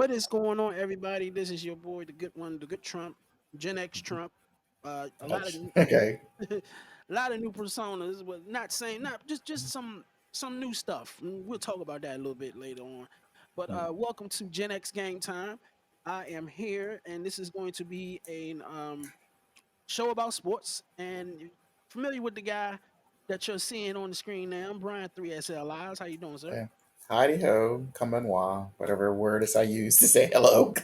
What is going on, everybody? This is your boy, the good one, the good Trump, Gen X Trump. A lot of Okay. a lot of new personas, but not saying not just some new stuff. We'll talk about that a little bit later on. But welcome to Gen X Game Time. I am here, and this is going to be a show about sports. And you're familiar with the guy that you're seeing on the screen now, I'm Brian 3SL Lives. How you doing, sir? Yeah. Howdy ho, konbanwa, whatever word is I use to say hello.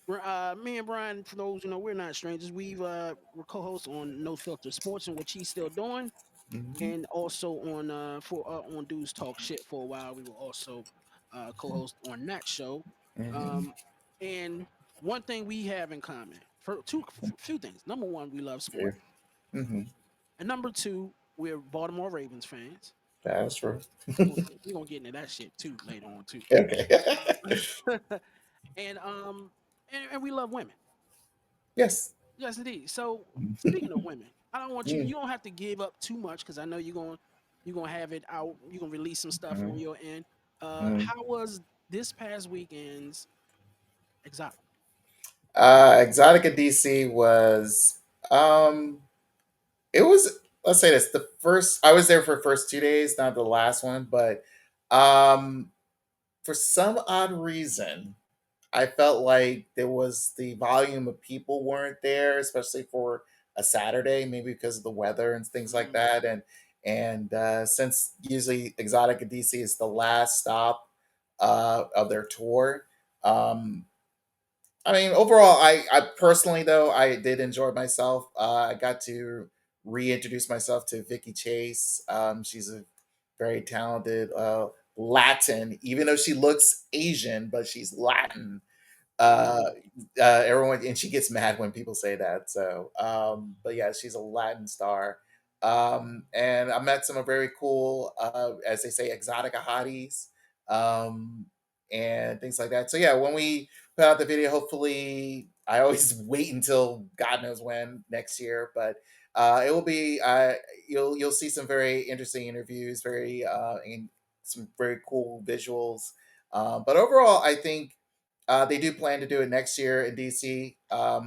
Right. Me and Brian, for those we're not strangers. We're co-hosts on No Filter Sports and what he's still doing, Mhm. and also on Dudes Talk Shit for a while. We were also co-host on that show. Mhm. Um, and one thing we have in common, for few things. Number one, we love Yeah. sport, Hmm. and number two, we're Baltimore Ravens fans. That's true. We're gonna get into that shit too later on too. Okay. And and we love women. Yes. Yes, indeed. So speaking of women, I don't want you. Mm. You don't have to give up too much because I know you're gonna have it out. You're gonna release some stuff on Mhm. your end. Mhm. How was this past weekend's exotic? Exotica DC was um it was, let's say this, the first I was there for the first 2 days, not the last one, but um for some odd reason I felt like there was the volume of people weren't there, especially for a Saturday, maybe because of the weather and things like Mm, that. And since usually Exotica DC is the last stop of their tour, um, I mean, overall, I personally though I did enjoy myself. I got to reintroduce myself to Vicky Chase. She's a very talented Latin, even though she looks Asian, but she's Latin. uh, mm, Everyone, and she gets mad when people say that. So, but yeah, she's a Latin star. And I met some very cool, as they say, exotica hotties, um, and things like that. So yeah, when we put out the video, hopefully, I always wait until God knows when next year, but it will be. You'll see some very interesting interviews, and some very cool visuals. But overall, I think they do plan to do it next year in DC,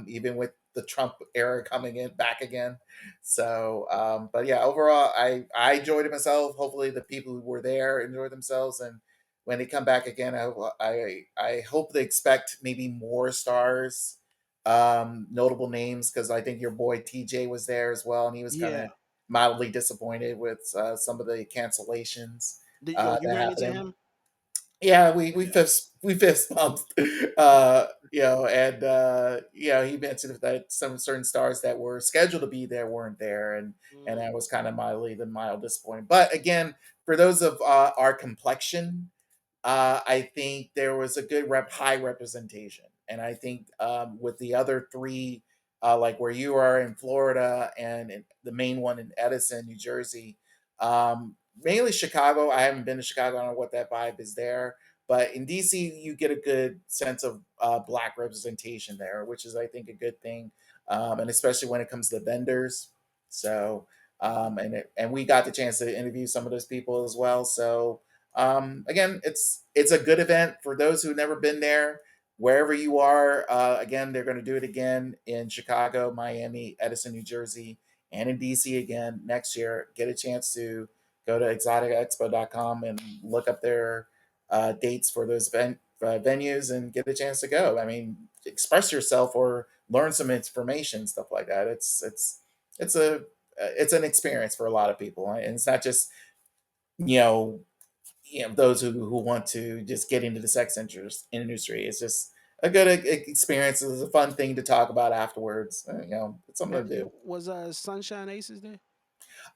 even with the Trump era coming in back again. So, but yeah, overall, I enjoyed it myself. Hopefully, the people who were there enjoyed themselves, and when they come back again, I hope they expect maybe more stars, notable names, because I think your boy TJ was there as well, and he was kind yeah. of mildly disappointed with some of the cancellations You that ran into happened. him? Yeah, we Yeah. fist bumped, and he mentioned that some certain stars that were scheduled to be there weren't there, and Mm, that was kind of the mild disappointment. But again, for those of our complexion, I think there was a good high representation, and I think with the other three, like where you are in Florida and the main one in Edison, New Jersey, mainly Chicago. I haven't been to Chicago. I don't know what that vibe is there, but in DC, you get a good sense of black representation there, which is I think a good thing, and especially when it comes to vendors. So. And we got the chance to interview some of those people as well. So again, it's a good event for those who've never been there. Wherever you are, again, they're going to do it again in Chicago, Miami, Edison, New Jersey, and in DC again next year. Get a chance to go to exoticexpo.com and look up their dates for those venues and get a chance to go. I mean, express yourself or learn some information, stuff like that. It's a it's an experience for a lot of people, and it's not just you know those who want to just get into the sex interest industry. It's just a good experience. It's a fun thing to talk about afterwards. It's something to do. was Sunshine Aces there?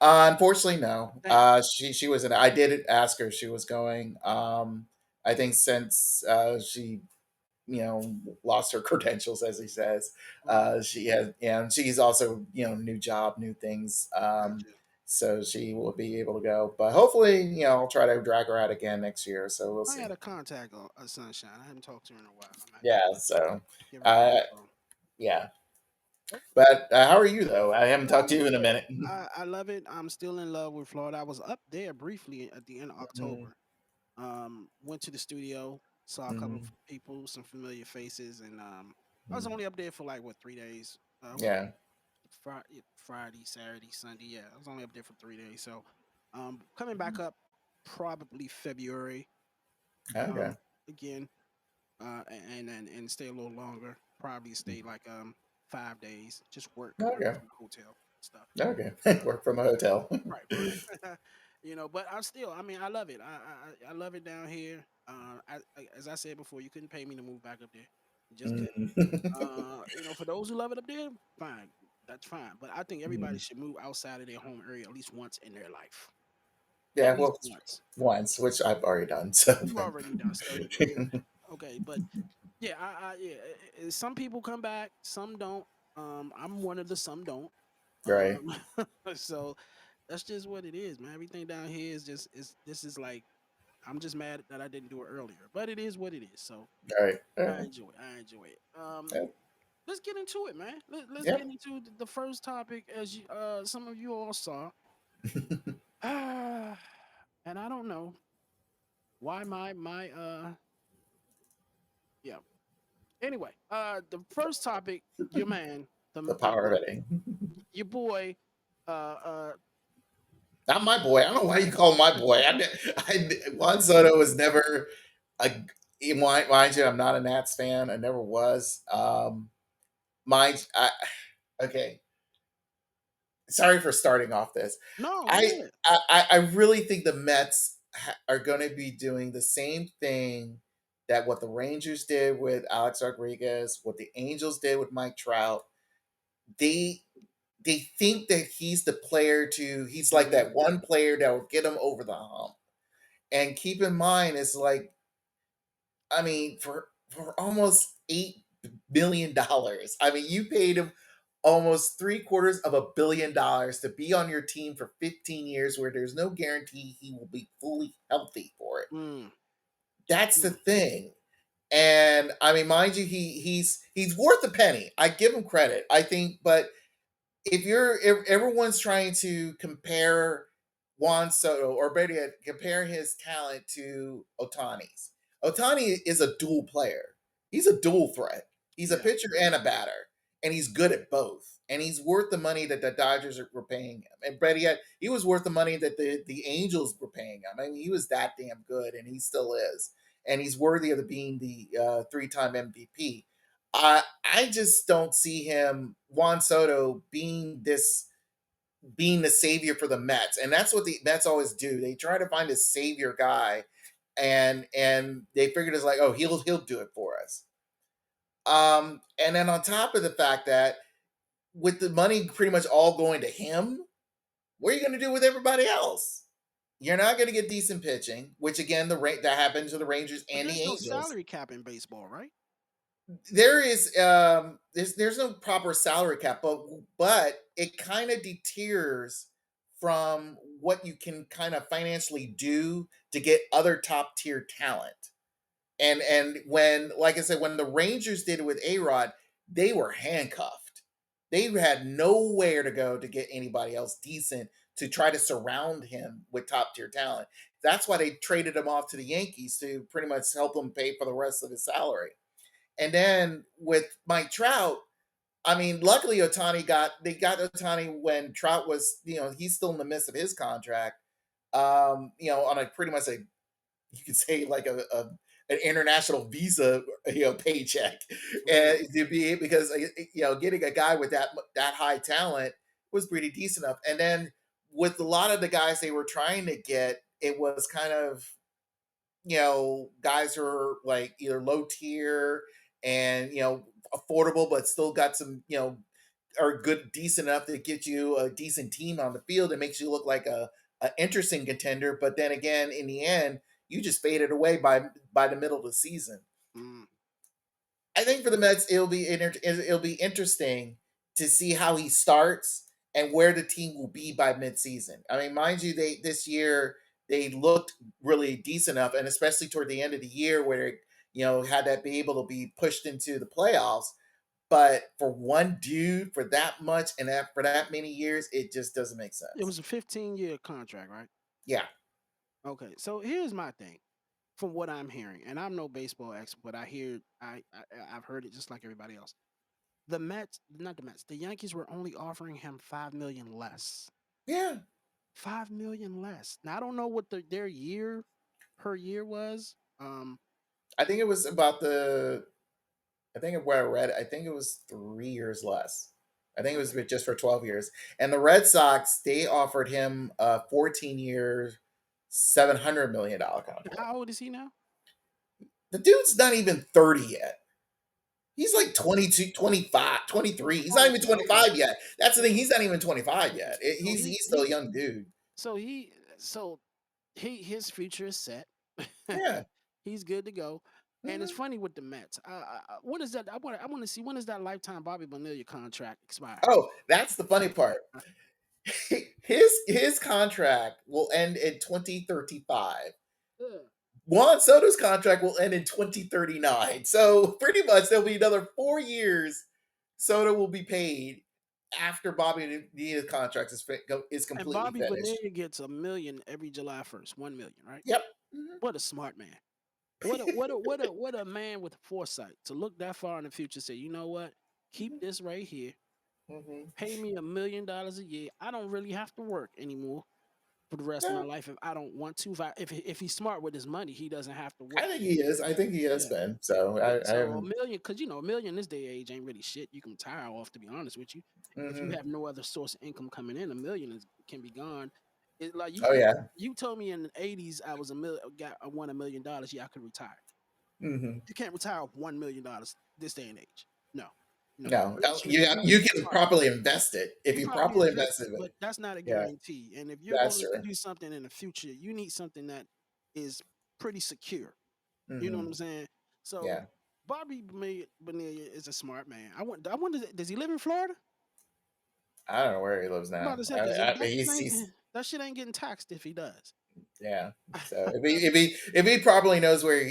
Unfortunately, no. Damn. She wasn't. I did ask her if she was going. I think since she lost her credentials, as he says. Mm, She has, and she's also, new job, new things. gotcha. So she will be able to go. But hopefully, I'll try to drag her out again next year. So we'll I had see. a contact on Sunshine. I haven't talked to her in a while. I'm gonna have Yeah. to So, give her the uh, info. yeah. Oh, But how are you though? I haven't talked I'm to you in a good. minute. I love it. I'm still in love with Florida. I was up there briefly at the end of Mm, October. Went to the studio, Saw a couple of Mhm. people, some familiar faces, and I was only up there for like what 3 days. What Yeah. Friday, Saturday, Sunday. Yeah, I was only up there for 3 days. So, coming back up probably February. Okay. Um, again, and stay a little longer. Probably stay like 5 days. Just work Okay. from the hotel stuff. Okay. Work Uh, from a hotel. right. But I still, I mean, I love it. I love it down here. As I said before, you couldn't pay me to move back up there. You just couldn't. Mhm. For those who love it up there, fine, that's fine. But I think everybody Mhm. should move outside of their home area at least once in their life. At Yeah, least well, once. once, which I've already done. So, You've already done so. Yeah. Okay, but yeah, yeah. Some people come back, some don't. I'm one of the some don't. right, Um, so that's just what it is, man. Everything down here is just is this is like I'm just mad that I didn't do it earlier, but it is what it is. So right. I enjoy it. I enjoy it. Yeah, Let's get into it, man. Let's yeah. get into the first topic, as some of you all saw. And I don't know why my yeah. Anyway, the first topic, your man, The power of editing. your boy, uh, Not my boy. I don't know why you call him my boy. Juan Soto was never a. Mind you, I'm not a Nats fan. I never was. Mind, okay. Sorry for starting off this. no, go I ahead. I really think the Mets are going to be doing the same thing that what the Rangers did with Alex Rodriguez, what the Angels did with Mike Trout. They they think that he's the player to. He's like Mhm. that one player that will get them over the hump. And keep in mind, it's like I mean, for almost $8 billion. I mean, you paid him almost three-quarters of $1 billion to be on your team for 15 years, where there's no guarantee he will be fully healthy for it. Mm, That's the mm. thing. And I mean, mind you, he's worth a penny. I give him credit. I think, but if everyone's trying to compare Juan Soto, or better yet, compare his talent to Otani's. Otani is a dual player. He's a dual threat. He's a Yeah. pitcher and a batter, and he's good at both. And he's worth the money that the Dodgers were paying him. And better yet, he was worth the money that the Angels were paying him. I mean, he was that damn good, and he still is. And he's worthy of being the three-time MVP. I just don't see him Juan Soto being the savior for the Mets, and that's what the Mets always do. They try to find a savior guy, and they figured it's like, oh, he'll do it for us. And then on top of the fact that with the money pretty much all going to him, what are you going to do with everybody else? You're not going to get decent pitching, which again that happened to the Rangers But and the there's no Angels. salary cap in baseball, right? There is there's no proper salary cap, but it kind of deters from what you can kind of financially do to get other top tier talent. And when, like I said, when the Rangers did it with A Rod, they were handcuffed. They had nowhere to go to get anybody else decent to try to surround him with top tier talent. That's why they traded him off to the Yankees to pretty much help him pay for the rest of his salary. And then with Mike Trout, I mean, luckily they got Otani when Trout was, he's still in the midst of his contract. On a pretty much you could say like an international visa, paycheck, Mm, and to be because getting a guy with that high talent was pretty decent enough. And then with a lot of the guys they were trying to get, it was kind of guys who are like either low tier and affordable, but still got some are good, decent enough to get you a decent team on the field. It makes you look like a interesting contender. But then again, in the end, you just faded away by the middle of the season. mm. I think for the Mets, it'll be interesting to see how he starts and where the team will be by midseason. I mean, mind you, they this year they looked really decent enough, and especially toward the end of the year where had that be able to be pushed into the playoffs. But for one dude for that much and for that many years, it just doesn't make It sense. was a 15-year contract, right? Yeah. Okay, so here's my thing. from what I'm hearing, and I'm no baseball expert, but I've heard it just like everybody else. The Mets, not the Mets, the Yankees were only offering him 5 million less. Yeah, 5 million less. Now I don't know what their year per year was. I think it was about the. I think what I read. I think it was 3 years less. I think it was Okay. just for 12 years. And the Red Sox they offered him a 14 year, $700 million contract. How old is he now? The dude's not even 30 yet. He's like Okay. 22, 25, 23. He's not Oh even yeah. Okay. 25 yet. That's the thing. Yeah. He's not even 25 Okay. yet. So He's still a young dude. so he so his future is set. Yeah. He's good to go. And it's Mhm. funny with the Mets. What is that? I want to see, when does that lifetime Bobby Bonilla contract expire? Oh, that's the funny part. His contract will end in 2035. Yeah. Juan Soto's contract will end in 2039. So pretty much there'll be another 4 years Soto will be paid after Bobby Bonnilla's contract is And completely Bobby finished. Bonilla gets 1 million every July 1st. 1 million, right? Yep. Mhm. What a smart man. What a man with foresight to look that far in the future. Say, you know what? Keep Mhm. this right here. Mhm. Pay me $1 million a year. I don't really have to work anymore for the rest of my Yeah, life if I don't want to. If he's smart with his money, he doesn't have to I work. think he is. I think he has Yeah. been. So Yeah, I so a haven't. million, because a million this day age ain't really shit. You can retire off, to be honest with you. If you Mhm. have no other source of income coming in, 1 million can be gone. It like Oh yeah. you told me in the '80s I was I won $1 million. Yeah, I could retire. Mhm. You can't retire off $1 million this day and age. No, no. No, Unless you you're can smart. properly invest it if You you probably properly invest invest it, it. but that's not a Yeah, guarantee. And if you're going that's to true. do something in the future, you need something that is pretty secure. You know what Hmm. I'm saying? So Yeah, Bonilla is a smart man. I wonder, does he live in Florida? I don't know where he lives I'm about now. to say, because He's that shit ain't getting taxed if he does. yeah. So if he properly knows where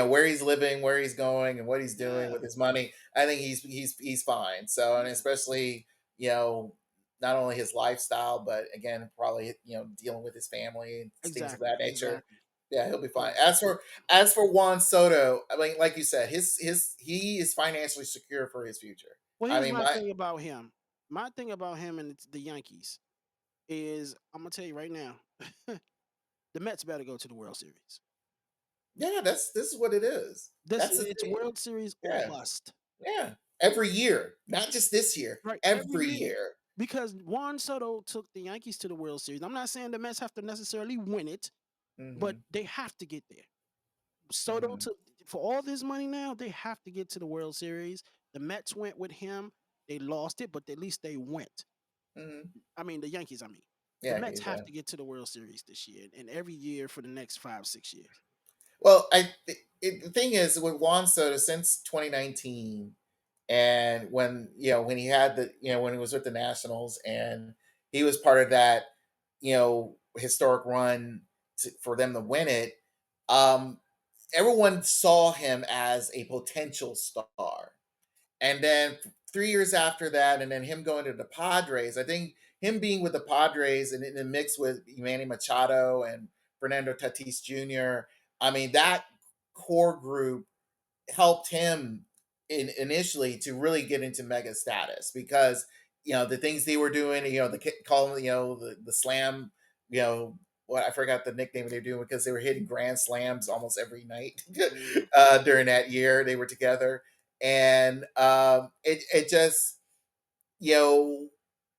where he's living, where he's going, and what he's doing Yeah, with his money, I think he's fine. So and yeah, especially you know not only his lifestyle, but again probably dealing with his family and things of exactly, that nature. exactly. Yeah, he'll be fine. So, As for Juan Soto, I mean, like you said, he is financially secure for his future. well, I here's mean, my my thing about him. My thing about him and the Yankees is, I'm gonna tell you right now, the Mets better go to the World Series. yeah, this is what it is. That's the It's thing. World Series or Yeah. bust, Yeah. Every year, not just this year, right? Every every year. year. Because Juan Soto took the Yankees to the World Series. I'm not saying the Mets have to necessarily win it, but Mhm. they have to get there. Soto Mhm. took, for all this money now, they have to get to the World Series. The Mets went with him. They lost it, but at least they went. Mhm. I mean, the Yankees, I mean. The Yeah, Mets have yeah. to get to the World Series this year and every year for the next 5, 6 years. Well, the thing is with Juan Soto since 2019, and when he had when he was with the Nationals, and he was part of that historic run for them to win it. Um, Everyone saw him as a potential star. And then 3 years after that, and then him going to the Padres, I think him being with the Padres and in the mix with Manny Machado and Fernando Tatis Jr., I mean, that core group helped him initially to really get into mega status because the things they were doing, the calling, the slam, you know, what I forgot the nickname they were doing because they were hitting grand slams almost every night Mm. during that year they were together, and it just you know,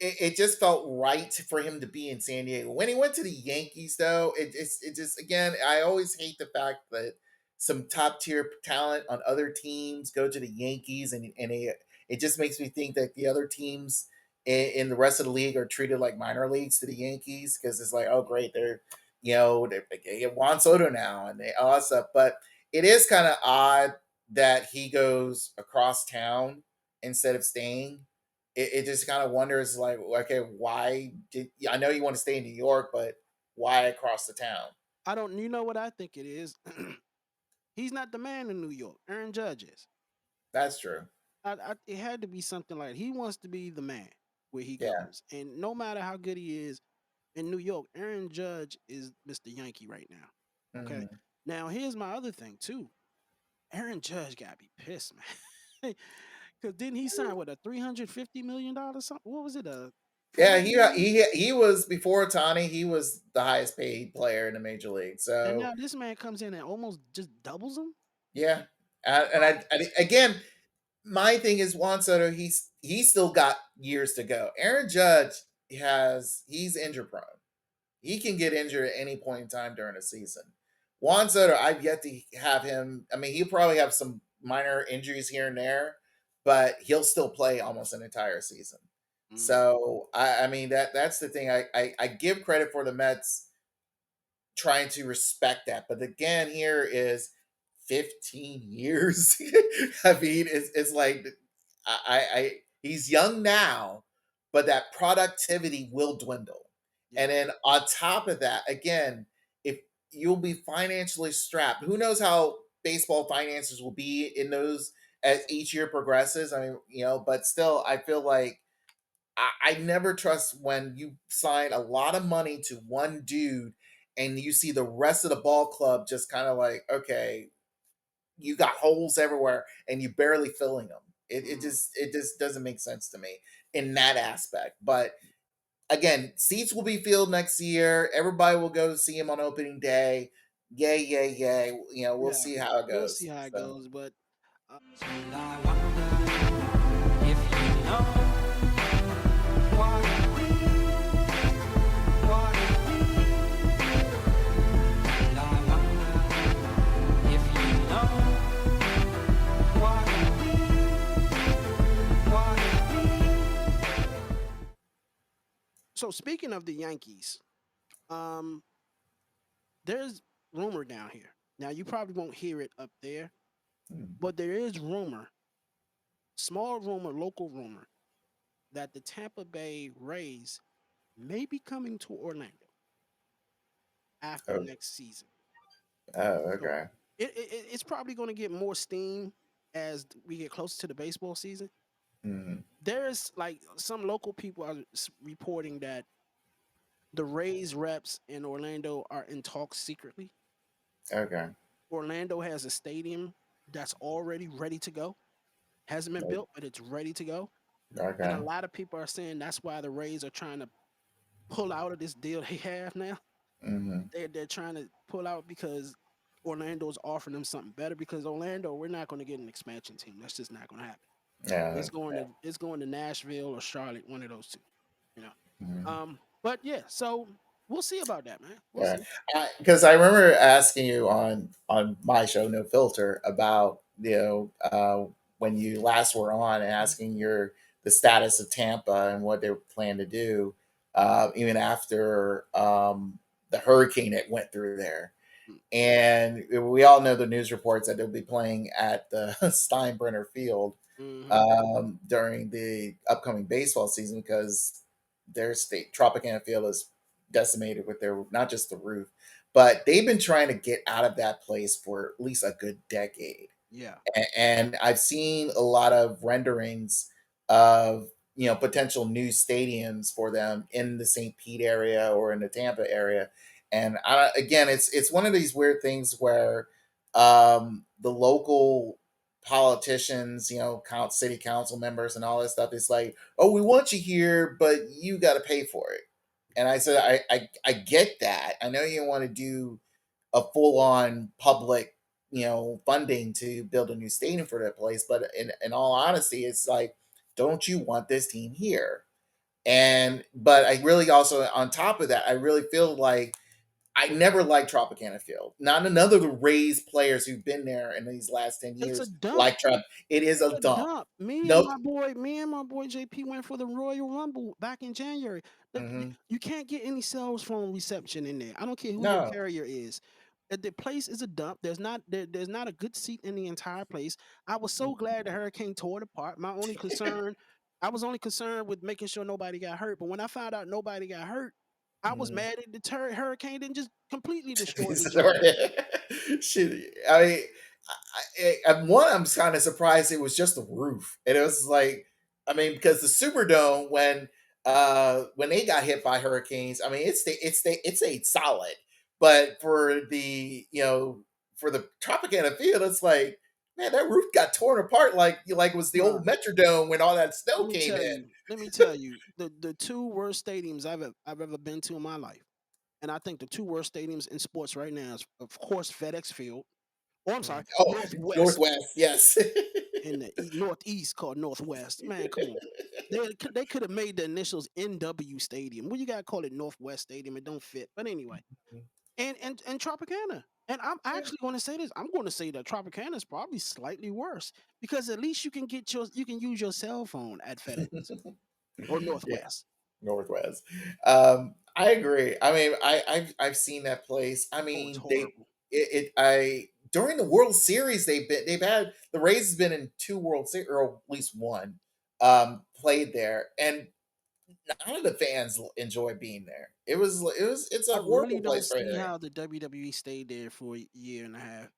it just felt right for him to be in San Diego. When he went to the Yankees, though, it just again, I always hate the fact that some top tier talent on other teams go to the Yankees, and it just makes me think that the other teams in the rest of the league are treated like minor leagues to the Yankees because it's like, oh great, they get Juan Soto now and all that stuff. But it is kind of odd that he goes across town instead of staying. It just kind of wonders like, okay, why did I know you want to stay in New York, but why across the town? I don't, you know what I think it is? He's not the man in New York. Aaron Judge is. That's true. It had to be something like he wants to be the man where he Yeah. goes. And no matter how good he is in New York, Aaron Judge is Mr. Yankee right now. Okay. Hmm. Now here's my other thing too. Aaron Judge got to be pissed, man. Because didn't he sign with a $350 million something? What was it? A Yeah, 400 million? he was before Tani. He was the highest paid player in the major league. And So now this man comes in and almost just doubles him. yeah, and So again, my thing is Juan Soto. He's still got years to go. Aaron Judge he's injury prone. He can get injured at any point in time during a season. Juan Soto, I've yet to have him. I mean, he'll probably have some minor injuries here and there, but he'll still play almost an entire season. mm, So I mean that's the thing. I give credit for the Mets trying to respect that, but again, here is 15 years. I mean, it's like I he's young now, but that productivity will dwindle. yeah, And then on top of that, again, if you'll be financially strapped, who knows how baseball finances will be in those as each year progresses. I mean, but still, I feel like I never trust when you sign a lot of money to one dude and you see the rest of the ball club just kind of like, okay, you got holes everywhere and you barely filling them. mm, It just doesn't make sense to me in that aspect. But again, seats will be filled next year. Everybody will go see him on opening day. Yay, yay, yay. We'll yeah. see how it We'll see goes. how it So goes, but And I wonder if you know what what and I wonder if you know what so speaking of the Yankees, um, there's rumor down here. Now you probably won't hear it up there, hmm. but there is rumor, small rumor, local rumor, that the Tampa Bay Rays may be coming to Orlando after Oh, next season. oh, So okay. it's probably going to get more steam as we get closer to the baseball season. Hmm. There's like some local people are reporting that the Rays reps in Orlando are in talks secretly. Okay. Orlando has a stadium that's already ready to go. Hasn't been built, but it's ready to go. And a Okay. lot of people are saying that's why the Rays are trying to pull out of this deal they have now. Hmm. They're trying to pull out because Orlando's offering them something better. Because Orlando, we're not going to get an expansion team. That's just not going to happen. Yeah. It's going to Nashville or Charlotte, one of those two. You know. Mhm. But yeah, so we'll see about that, man. We'll Yeah, see. because I remember asking you on my show, No Filter, about when you last were on and asking the status of Tampa and what they plan to do, even after the hurricane that went through there. And we all know the news reports that they'll be playing at the Steinbrenner Field Mm-hmm. during the upcoming baseball season because their state Tropicana Field is decimated with their not just the roof, but they've been trying to get out of that place for at least a good decade. Yeah. And I've seen a lot of renderings of potential new stadiums for them in the St. Pete area or in the Tampa area. And again, it's one of these weird things where the local politicians, city council members, and all that stuff is like, oh, we want you here, but you got to pay for it. And I said, I get that. I know you want to do a full on public, funding to build a new stadium for that place. But in all honesty, it's like, don't you want this team here? And but I really also on top of that, I really feel like I never liked Tropicana Field. Not another of the Rays players who've been there in these last 10 It's a years dump. like Trop. It is It's a a dump. dump. No. Me and my boy JP went for the Royal Rumble back in January. Hmm. You can't get any cell phone reception in there. I don't care who your No. carrier is. The place is a dump. There's not a good seat in the entire place. I was so glad the hurricane tore it apart. I was only concerned with making sure nobody got hurt. But when I found out nobody got hurt, I was Mhm. mad at the hurricane didn't just completely destroy the joint. Shit. I mean, one, I'm kind of surprised it was just the roof, and it was like, I mean, because the Superdome when they got hit by hurricanes, I mean, it stayed solid, but for the for the Tropicana field, it's like, man, that roof got torn apart like it was the Nah, old Metrodome when all that snow came in. let me tell you, the two worst stadiums I've ever been to in my life, and I think the two worst stadiums in sports right now is, of course, FedEx Field. Oh, I'm sorry, Oh, Northwest Northwest, yes. in the Northeast called Northwest. Man, come on. They could have made the initials NW Stadium. Well, you gotta call it Northwest Stadium. It don't fit. But anyway, and Tropicana. And I'm actually going to say this. I'm going to say that Tropicana is probably slightly worse because at least you can use your cell phone at FedEx or Yeah, Northwest. Northwest. I agree. I mean, I've seen that place. I Oh, it's mean, horrible. I during the World Series they've had the Rays has been in two World Series or at least one played there, and none of the fans enjoy being there. It's a I really horrible don't place right see there. how the WWE stayed there for a year and a half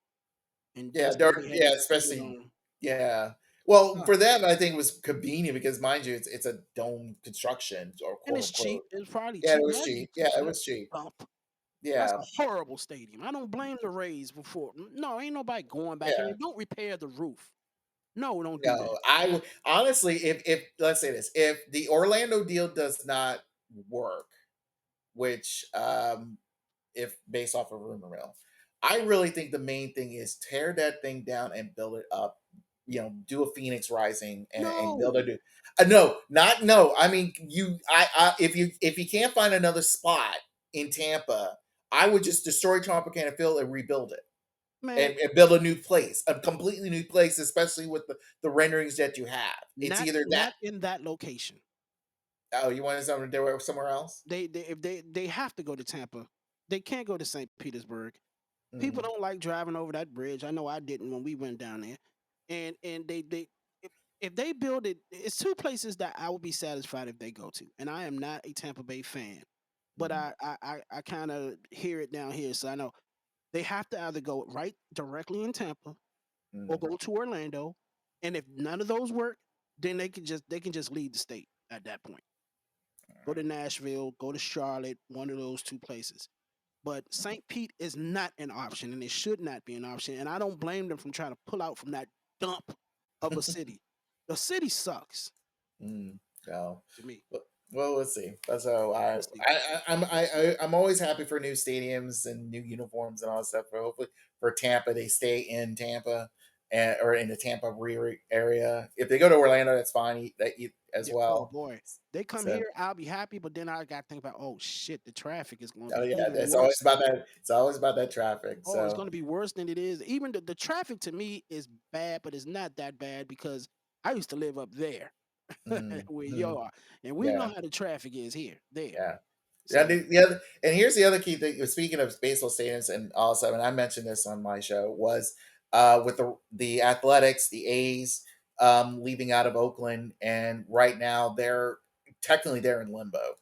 and Yeah, just barely had yeah, to keep it especially on. yeah. Well, Ah, for them, I think it was convenient because, mind you, it's a dome construction or and quote it's cheap. unquote. It's probably Yeah, it cheap. was Imagine cheap. Yeah, for it that was cheap. bump. That's Yeah, a horrible stadium. I don't blame the Rays before. No, ain't nobody going back in yeah. there. Don't repair the roof. No, don't do that. No, I would honestly, if let's say this, if the Orlando deal does not work, which if based off of rumor mill, I really think the main thing is tear that thing down and build it up. Do a Phoenix Rising and build a No, new. No, not no. I mean, if you can't find another spot in Tampa, I would just destroy Tropicana Field and rebuild it man, and build a new place, a completely new place, especially with the renderings that you have. It's either that. not in that location. Oh, you wanted something to do somewhere else? They have to go to Tampa. They can't go to St. Petersburg. People Mm, don't like driving over that bridge. I know I didn't when we went down there. And they if, if they build it, it's two places that I would be satisfied if they go to. And I am not a Tampa Bay fan, but mm, I kind of hear it down here, so I know they have to either go right directly in Tampa or mm. go to Orlando. And if none of those work, then they can just leave the state at that point. Go to Nashville, go to Charlotte, one of those two places. But St. Pete is not an option, and it should not be an option. And I don't blame them from trying to pull out from that dump of a city. The city sucks Mm, no. to me. But- Well, let's see. So We'll see. I'm always happy for new stadiums and new uniforms and all that stuff. But hopefully for Tampa, they stay in Tampa or in the Tampa area. If they go to Orlando, that's fine. As Yeah. Oh well. boy, they come So here, I'll be happy. But then I got to think about, oh shit, the traffic is going to oh be yeah, even it's always worse. about that. It's always about that traffic. Oh, it's So going to be worse than it is. Even the traffic to me is bad, but it's not that bad because I used to live up there mm, where you mm, are, and we know yeah, how the traffic is here, there. yeah. Yeah, So, the other, and here's the other key thing. Speaking of baseball stadiums, and also, and I mentioned this on my show, was with the Athletics, the A's, leaving out of Oakland, and right now they're in limbo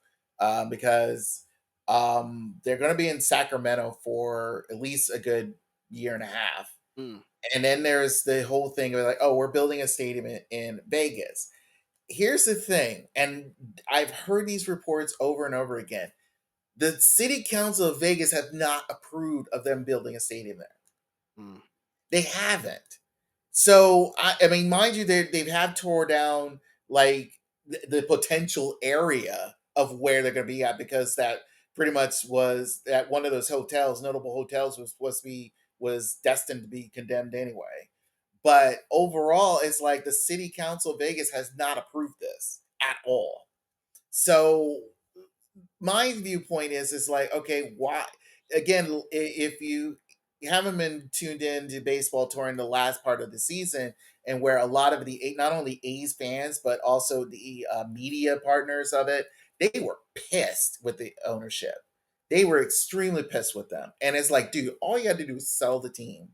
because they're going to be in Sacramento for at least a good year and a half, mm, and then there's the whole thing of like, oh, we're building a stadium in Vegas. Here's the thing, and I've heard these reports over and over again. The city council of Vegas have not approved of them building a stadium there. mm. They haven't. So I mean, mind you, they've had tore down like the potential area of where they're going to be at because that pretty much was at one of those hotels, notable hotels, was supposed to be was destined to be condemned anyway. But overall, it's like the city council of Vegas has not approved this at all. So my viewpoint is like, okay, why again, if you haven't been tuned in to baseball during the last part of the season and where a lot of the not only A's fans but also the media partners of it, they were pissed with the ownership. They were extremely pissed with them, and it's like, dude, all you got to do is sell the team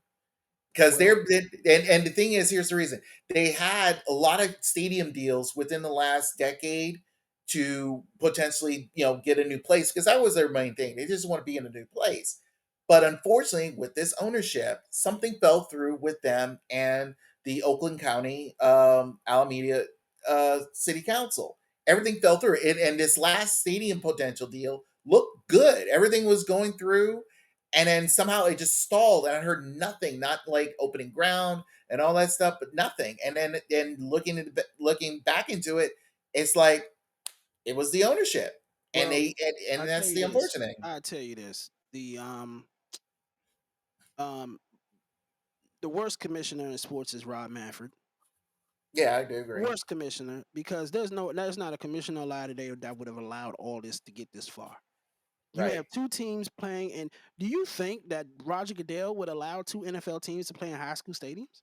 because Well, and the thing is, here's the reason: they had a lot of stadium deals within the last decade to potentially get a new place because that was their main thing. They just want to be in a new place. But unfortunately, with this ownership, something fell through with them and the Oakland County Alameda City Council. Everything fell through, and this last stadium potential deal looked good. Everything was going through, and then somehow it just stalled, and I heard nothing, not like opening ground and all that stuff, but nothing. And then looking back into it, it's like it was the ownership, and Well, and I tell that's you the this. unfortunate thing. I tell you this. Um the worst commissioner in sports is Rob Manfred. Yeah, I do agree. Worst commissioner because there's not a commissioner alive today that would have allowed all this to get this far. You Right. have two teams playing, and do you think that Roger Goodell would allow two NFL teams to play in high school stadiums?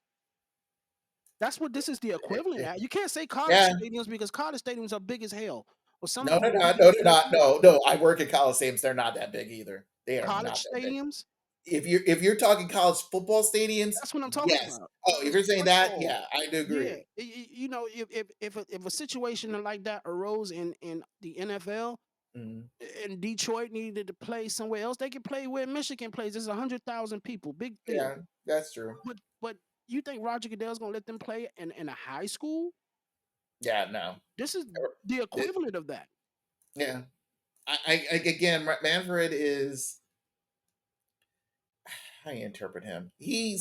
That's what this is the equivalent at. You can't say college Yeah. stadiums because college stadiums are big as hell, or some No, of them they're are big not. as No, they're hell not. too. No, no. I work at Coliseums. They're not that big either. They are not College that big. stadiums. If you're talking college football stadiums, That's what I'm talking yes. about. Oh, if College you're saying that, football. yeah, I do Yeah, agree. you know, if a situation like that arose in the NFL, Mhm. and Detroit needed to play somewhere else, they could play where Michigan plays. There's 100,000 people, big field. Yeah, that's true. But you think Roger Goodell's gonna let them play in a high school? Yeah, no. This is Er, the it- equivalent of that. yeah. Again, Manfred is how you interpret him. He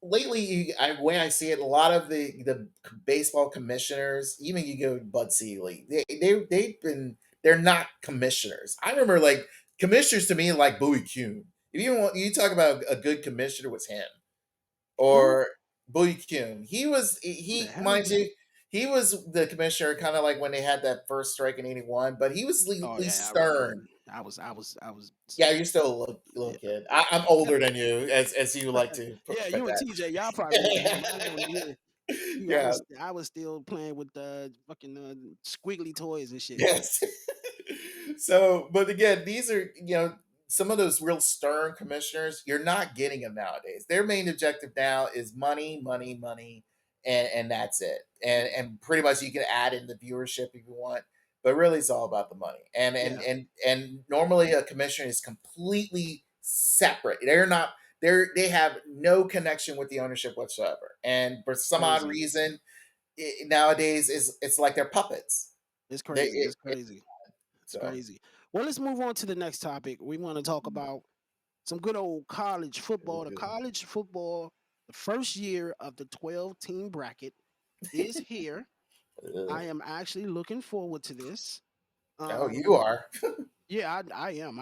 lately, way I see it, a lot of the baseball commissioners, even you go Bud Selig, they're not commissioners. I remember like commissioners to me like Bowie Kuhn. If you talk about a good commissioner was him Who? or Bowie Kuhn. Who the He hell is mind that? you, he was the commissioner kind of like when they had that first strike in '81, but he was Oh least yeah, I remember. stern. I was. Yeah, you're still a little Yeah, kid. I'm older than you, as you like to yeah. put You and that. TJ, y'all probably older than me. I know. Yeah, you. Yeah. I was still playing with the fucking squiggly toys and shit. Yes. So, but again, these are some of those real stern commissioners. You're not getting them nowadays. Their main objective now is money, money, money, and that's it. And pretty much you can add in the viewership if you want, but really it's all about the money. Yeah, And normally a commissioner is completely separate. They're not. They have no connection with the ownership whatsoever. And for some odd crazy. reason, nowadays is it's like they're puppets. It's They crazy. It's crazy. It's so crazy. Well, let's move on to the next topic. We want to talk about some good old college football. The college football, the first year of the 12-team bracket is here. uh, I am actually looking forward to this. oh, you Um, are. yeah, I am.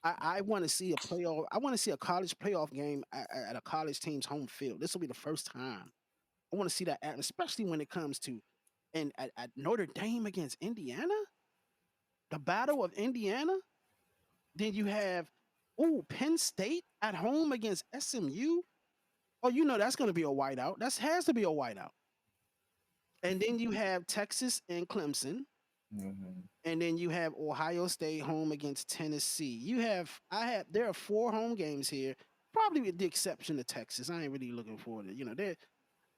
I want to see a playoff. I want to see a college playoff game at a college team's home field. This will be the first time. I want to see that, especially when it comes to and at Notre Dame against Indiana, the Battle of Indiana. Then you have Penn State at home against SMU. Oh, you know that's going to be a whiteout. That has to be a whiteout. And then you have Texas and Clemson, Mhm. and then you have Ohio State home against Tennessee. There are four home games here, probably with the exception of Texas. I ain't really looking forward to there,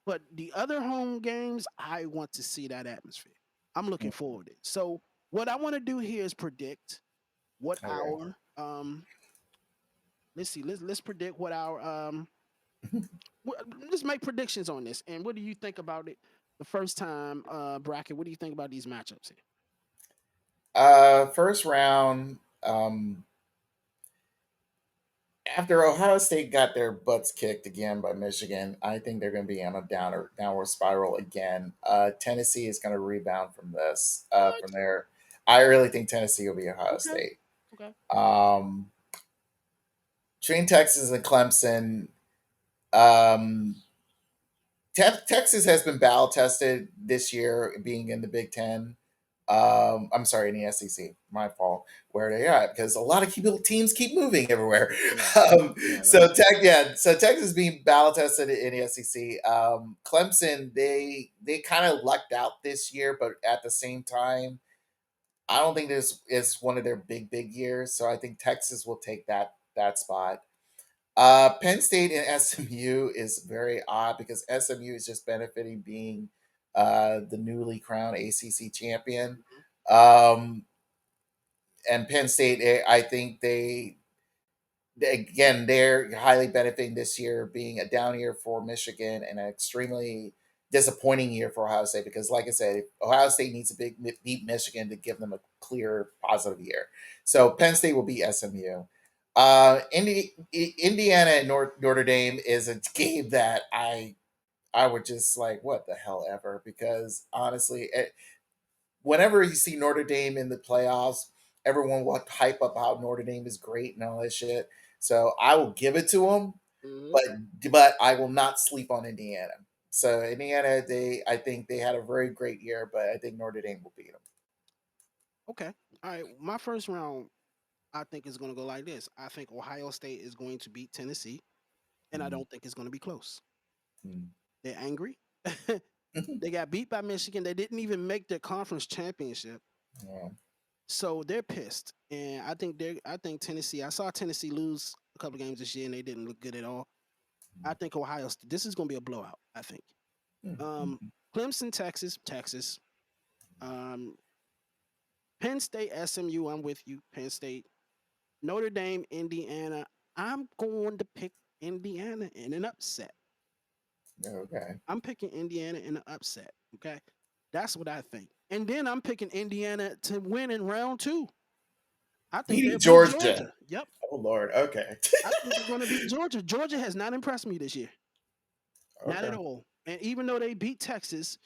but the other home games, I want to see that atmosphere. I'm looking forward to it. So what I want to do here is predict what Okay. our let's see, let's predict what our let's make predictions on this. And what do you think about it? The first time bracket. What do you think about these matchups here? First round. After Ohio State got their butts kicked again by Michigan, I think they're going to be on a downward spiral again. Tennessee is going to rebound from this. From What? there, I really think Tennessee will be Ohio Okay. State. Okay. Um, between Texas and Clemson, um, Texas has been battle tested this year, being in the Big Ten. I'm sorry, in the SEC. My fault. Where they are because a lot of teams keep moving everywhere. Yeah. Um, Yeah. so so Texas being battle tested in the SEC. Clemson, they kind of lucked out this year, but at the same time, I don't think this is one of their big years. So I think Texas will take that spot. Penn State and SMU is very odd because SMU is just benefiting being the newly crowned ACC champion. Mhm. Um, and Penn State, I think again they're highly benefiting this year, being a down year for Michigan and an extremely disappointing year for Ohio State because, like I said, Ohio State needs to beat Michigan to give them a clear positive year. So Penn State will beat SMU. Indiana and Notre Dame is a game that I would just like what the hell ever because honestly, whenever you see Notre Dame in the playoffs, everyone will hype up how Notre Dame is great and all that shit. So I will give it to them, Hmm. but I will not sleep on Indiana. So Indiana, I think they had a very great year, but I think Notre Dame will beat them. Okay. All right. My first round, I think is going to go like this. I think Ohio State is going to beat Tennessee, and I Mm, don't think it's going to be close. mm. They're angry. They got beat by Michigan. They didn't even make their conference championship. Yeah. So they're pissed. And I think Tennessee, I saw Tennessee lose a couple games this year and they didn't look good at all. I think Ohio State, this is gonna be a blowout, I think. Mm, Um mm, Clemson, Texas. Um Penn State, SMU, I'm with you. Penn State, Notre Dame, Indiana. I'm going to pick Indiana in an upset. okay. I'm picking Indiana in an upset. Okay. That's what I think. And then I'm picking Indiana to win in round two. I think Beating they'll beat Georgia. Georgia. Yep. Oh Lord. Okay. I think they're going to beat Georgia. Georgia has not impressed me this year, not at Okay. all. And even though they beat Texas,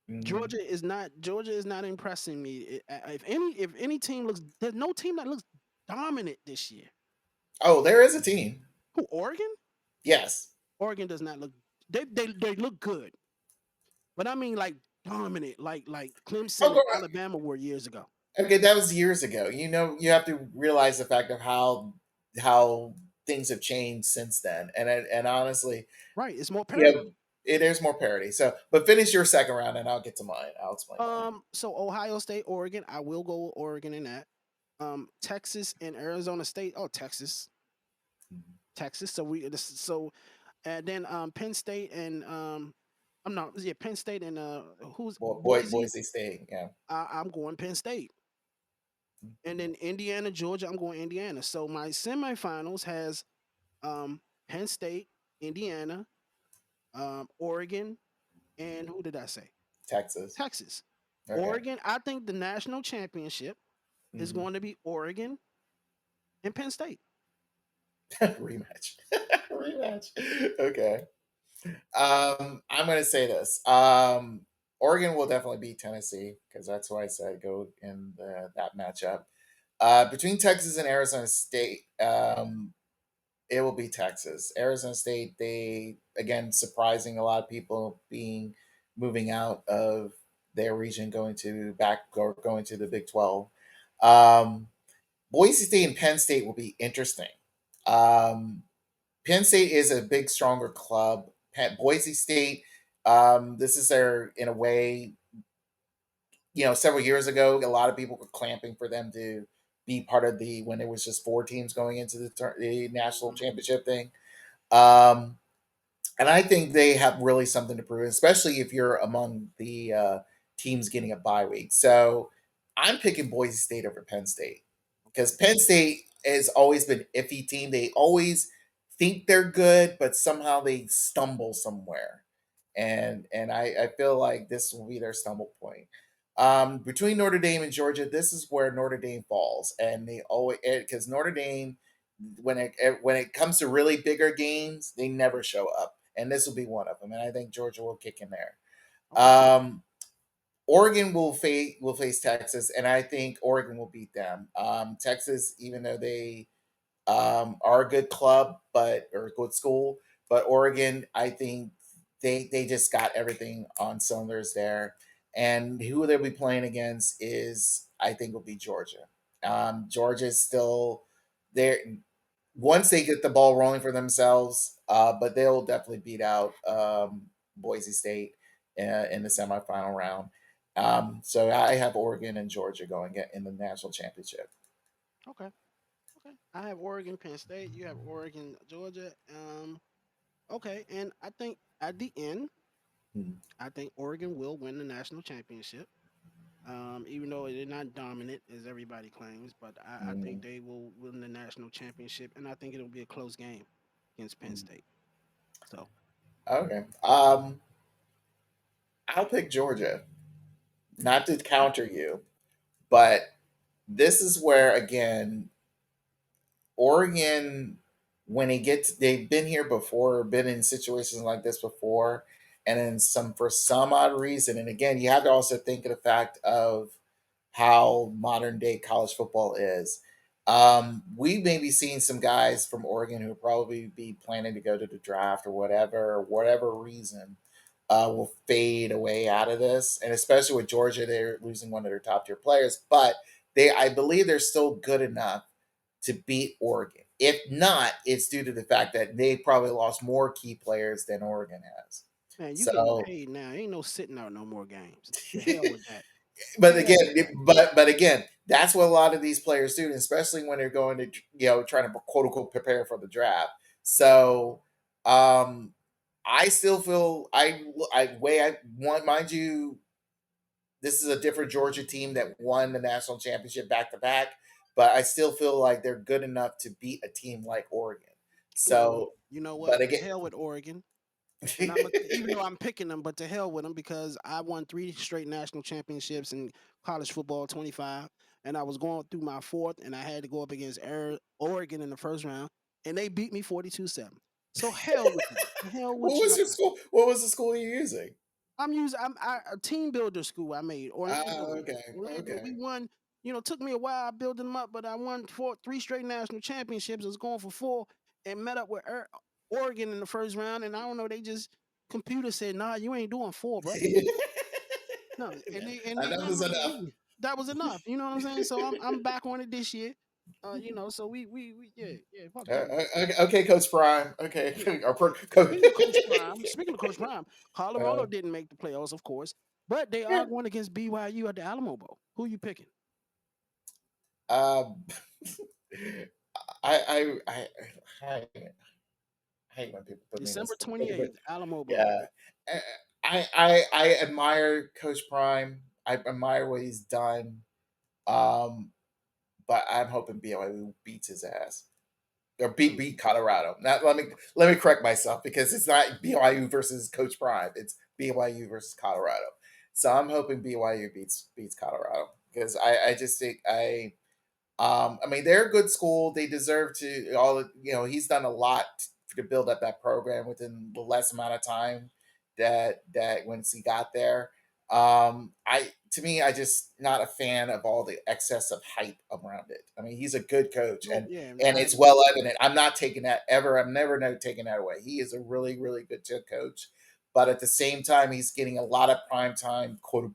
Hmm. Georgia is not impressing me. If any team looks, there's no team that looks dominant this year. Oh, there is a team. Who, Oregon? Yes. Oregon does not look. They look good, but I mean like dominant, like Clemson Okay. and Alabama were years ago. Okay, that was years ago. You know, you have to realize the fact of how things have changed since then. And honestly, Right? It's more yeah, parity. there's more parity. So, but finish your second round, and I'll get to mine. I'll explain mine. So Ohio State, Oregon. I will go with Oregon in that. Texas and Arizona State. Oh, Texas. Mhm. Texas. So and then Penn State and I'm not yeah Penn State and who's Boise. Boise State. Yeah. I'm going Penn State, and Mhm. then Indiana Georgia. I'm going Indiana. So my semifinals has Penn State, Indiana, Oregon, and who did I say? Texas. Texas. Okay. Oregon. I think the national championship is Mhm. going to be Oregon and Penn State. Rematch. Rematch. Okay. I'm gonna say this. Oregon will definitely beat Tennessee because that's why I said go in that matchup. Between Texas and Arizona State, it will be Texas. Arizona State, they again surprising a lot of people being moving out of their region, going to the Big 12. Um, Boise State and Penn State will be interesting. Um, Penn State is a big, stronger club. Boise State, this is their, in a way, several years ago, a lot of people were clamping for them to be part of when it was just four teams going into the national Mhm. championship thing. Um, and I think they have really something to prove, especially if you're among the teams getting a bye week. So I'm picking Boise State over Penn State because Okay. Penn State has always been an iffy team. They always think they're good, but somehow they stumble somewhere, and I feel like this will be their stumble point. Between Notre Dame and Georgia, this is where Notre Dame falls, and they always because Notre Dame when it comes to really bigger games, they never show up, and this will be one of them. And I think Georgia will kick in there. Okay. Um, Oregon will face Texas, and I think Oregon will beat them. Texas, even though they are a good club, or a good school, but Oregon, I think they just got everything on cylinders there. And who they'll be playing against is I think will be Georgia. Georgia's still there once they get the ball rolling for themselves, but they'll definitely beat out Boise State in the semifinal round. So I have Oregon and Georgia going in the national championship. Okay. Okay. I have Oregon, Penn State. You have Oregon, Georgia. Okay. And I think at the end, Mhm. I think Oregon will win the national championship. Even though they're not dominant as everybody claims, but I think Mhm. they will win the national championship, and I think it'll be a close game against Penn Mhm. State. So Okay. I'll pick Georgia, not to counter you, but this is where again Oregon, when he gets, they've been here before, been in situations like this before, and then some for some odd reason. And again, you have to also think of the fact of how modern day college football is. We may be seeing some guys from Oregon who probably be planning to go to the draft or whatever reason, will fade away out of this. And especially with Georgia, they're losing one of their top tier players, but I believe they're still good enough to beat Oregon. If not, it's due to the fact that they probably lost more key players than Oregon has. Man, you getting So, paid now. Ain't no sitting out no more games. The hell with that. but Hell again, with that. but again, that's what a lot of these players do, especially when they're going to trying to quote unquote prepare for the draft. So, um, I still feel I way I want mind you, this is a different Georgia team that won the national championship back to back, but I still feel like they're good enough to beat a team like Oregon. Well, So, you know what? but To again, hell with Oregon. And even though I'm picking them, but to hell with them because I won 3 straight national championships in college football, 25, and I was going through my fourth, and I had to go up against Oregon in the first round, and they beat me 42-7. So hell with them. The hell what with was your y'all. school? What was the school you're using? A team builder school I made Ah, Orlando. okay, Orlando. okay. We won. Took me a while building them up, but I won 3 straight national championships. I was going for 4 and met up with Oregon in the first round. And I don't know, they just computer said, "Nah, you ain't doing 4, brother." No, and they Enough never is really enough. beat me. That was enough. You know what I'm saying? So I'm back on it this year. So we yeah, fuck them. Okay, Coach Prime. Okay, Yeah. Coach. Speaking of Coach Prime, Colorado uh, didn't make the playoffs, of course, but they are yeah. going against BYU at the Alamo Bowl. Who you picking? Um, I, I, I, I, I hate when people put me in this. December 28th, Alamo Bowl. Yeah, I admire Coach Prime. I admire what he's done. Um, but I'm hoping BYU beats his ass or Mm. beat Colorado. Not let me correct myself because it's not BYU versus Coach Prime. It's BYU versus Colorado. So I'm hoping BYU beats Colorado because I just think I mean, they're a good school. They deserve to all. He's done a lot to build up that program within the less amount of time that once he got there. To me, I just not a fan of all the excess of hype around it. I mean, he's a good coach, Oh and yeah, and I it's agree. well evident. I'm not taking that ever. I'm never no taking that away. He is a really really good coach, but at the same time, he's getting a lot of prime time quote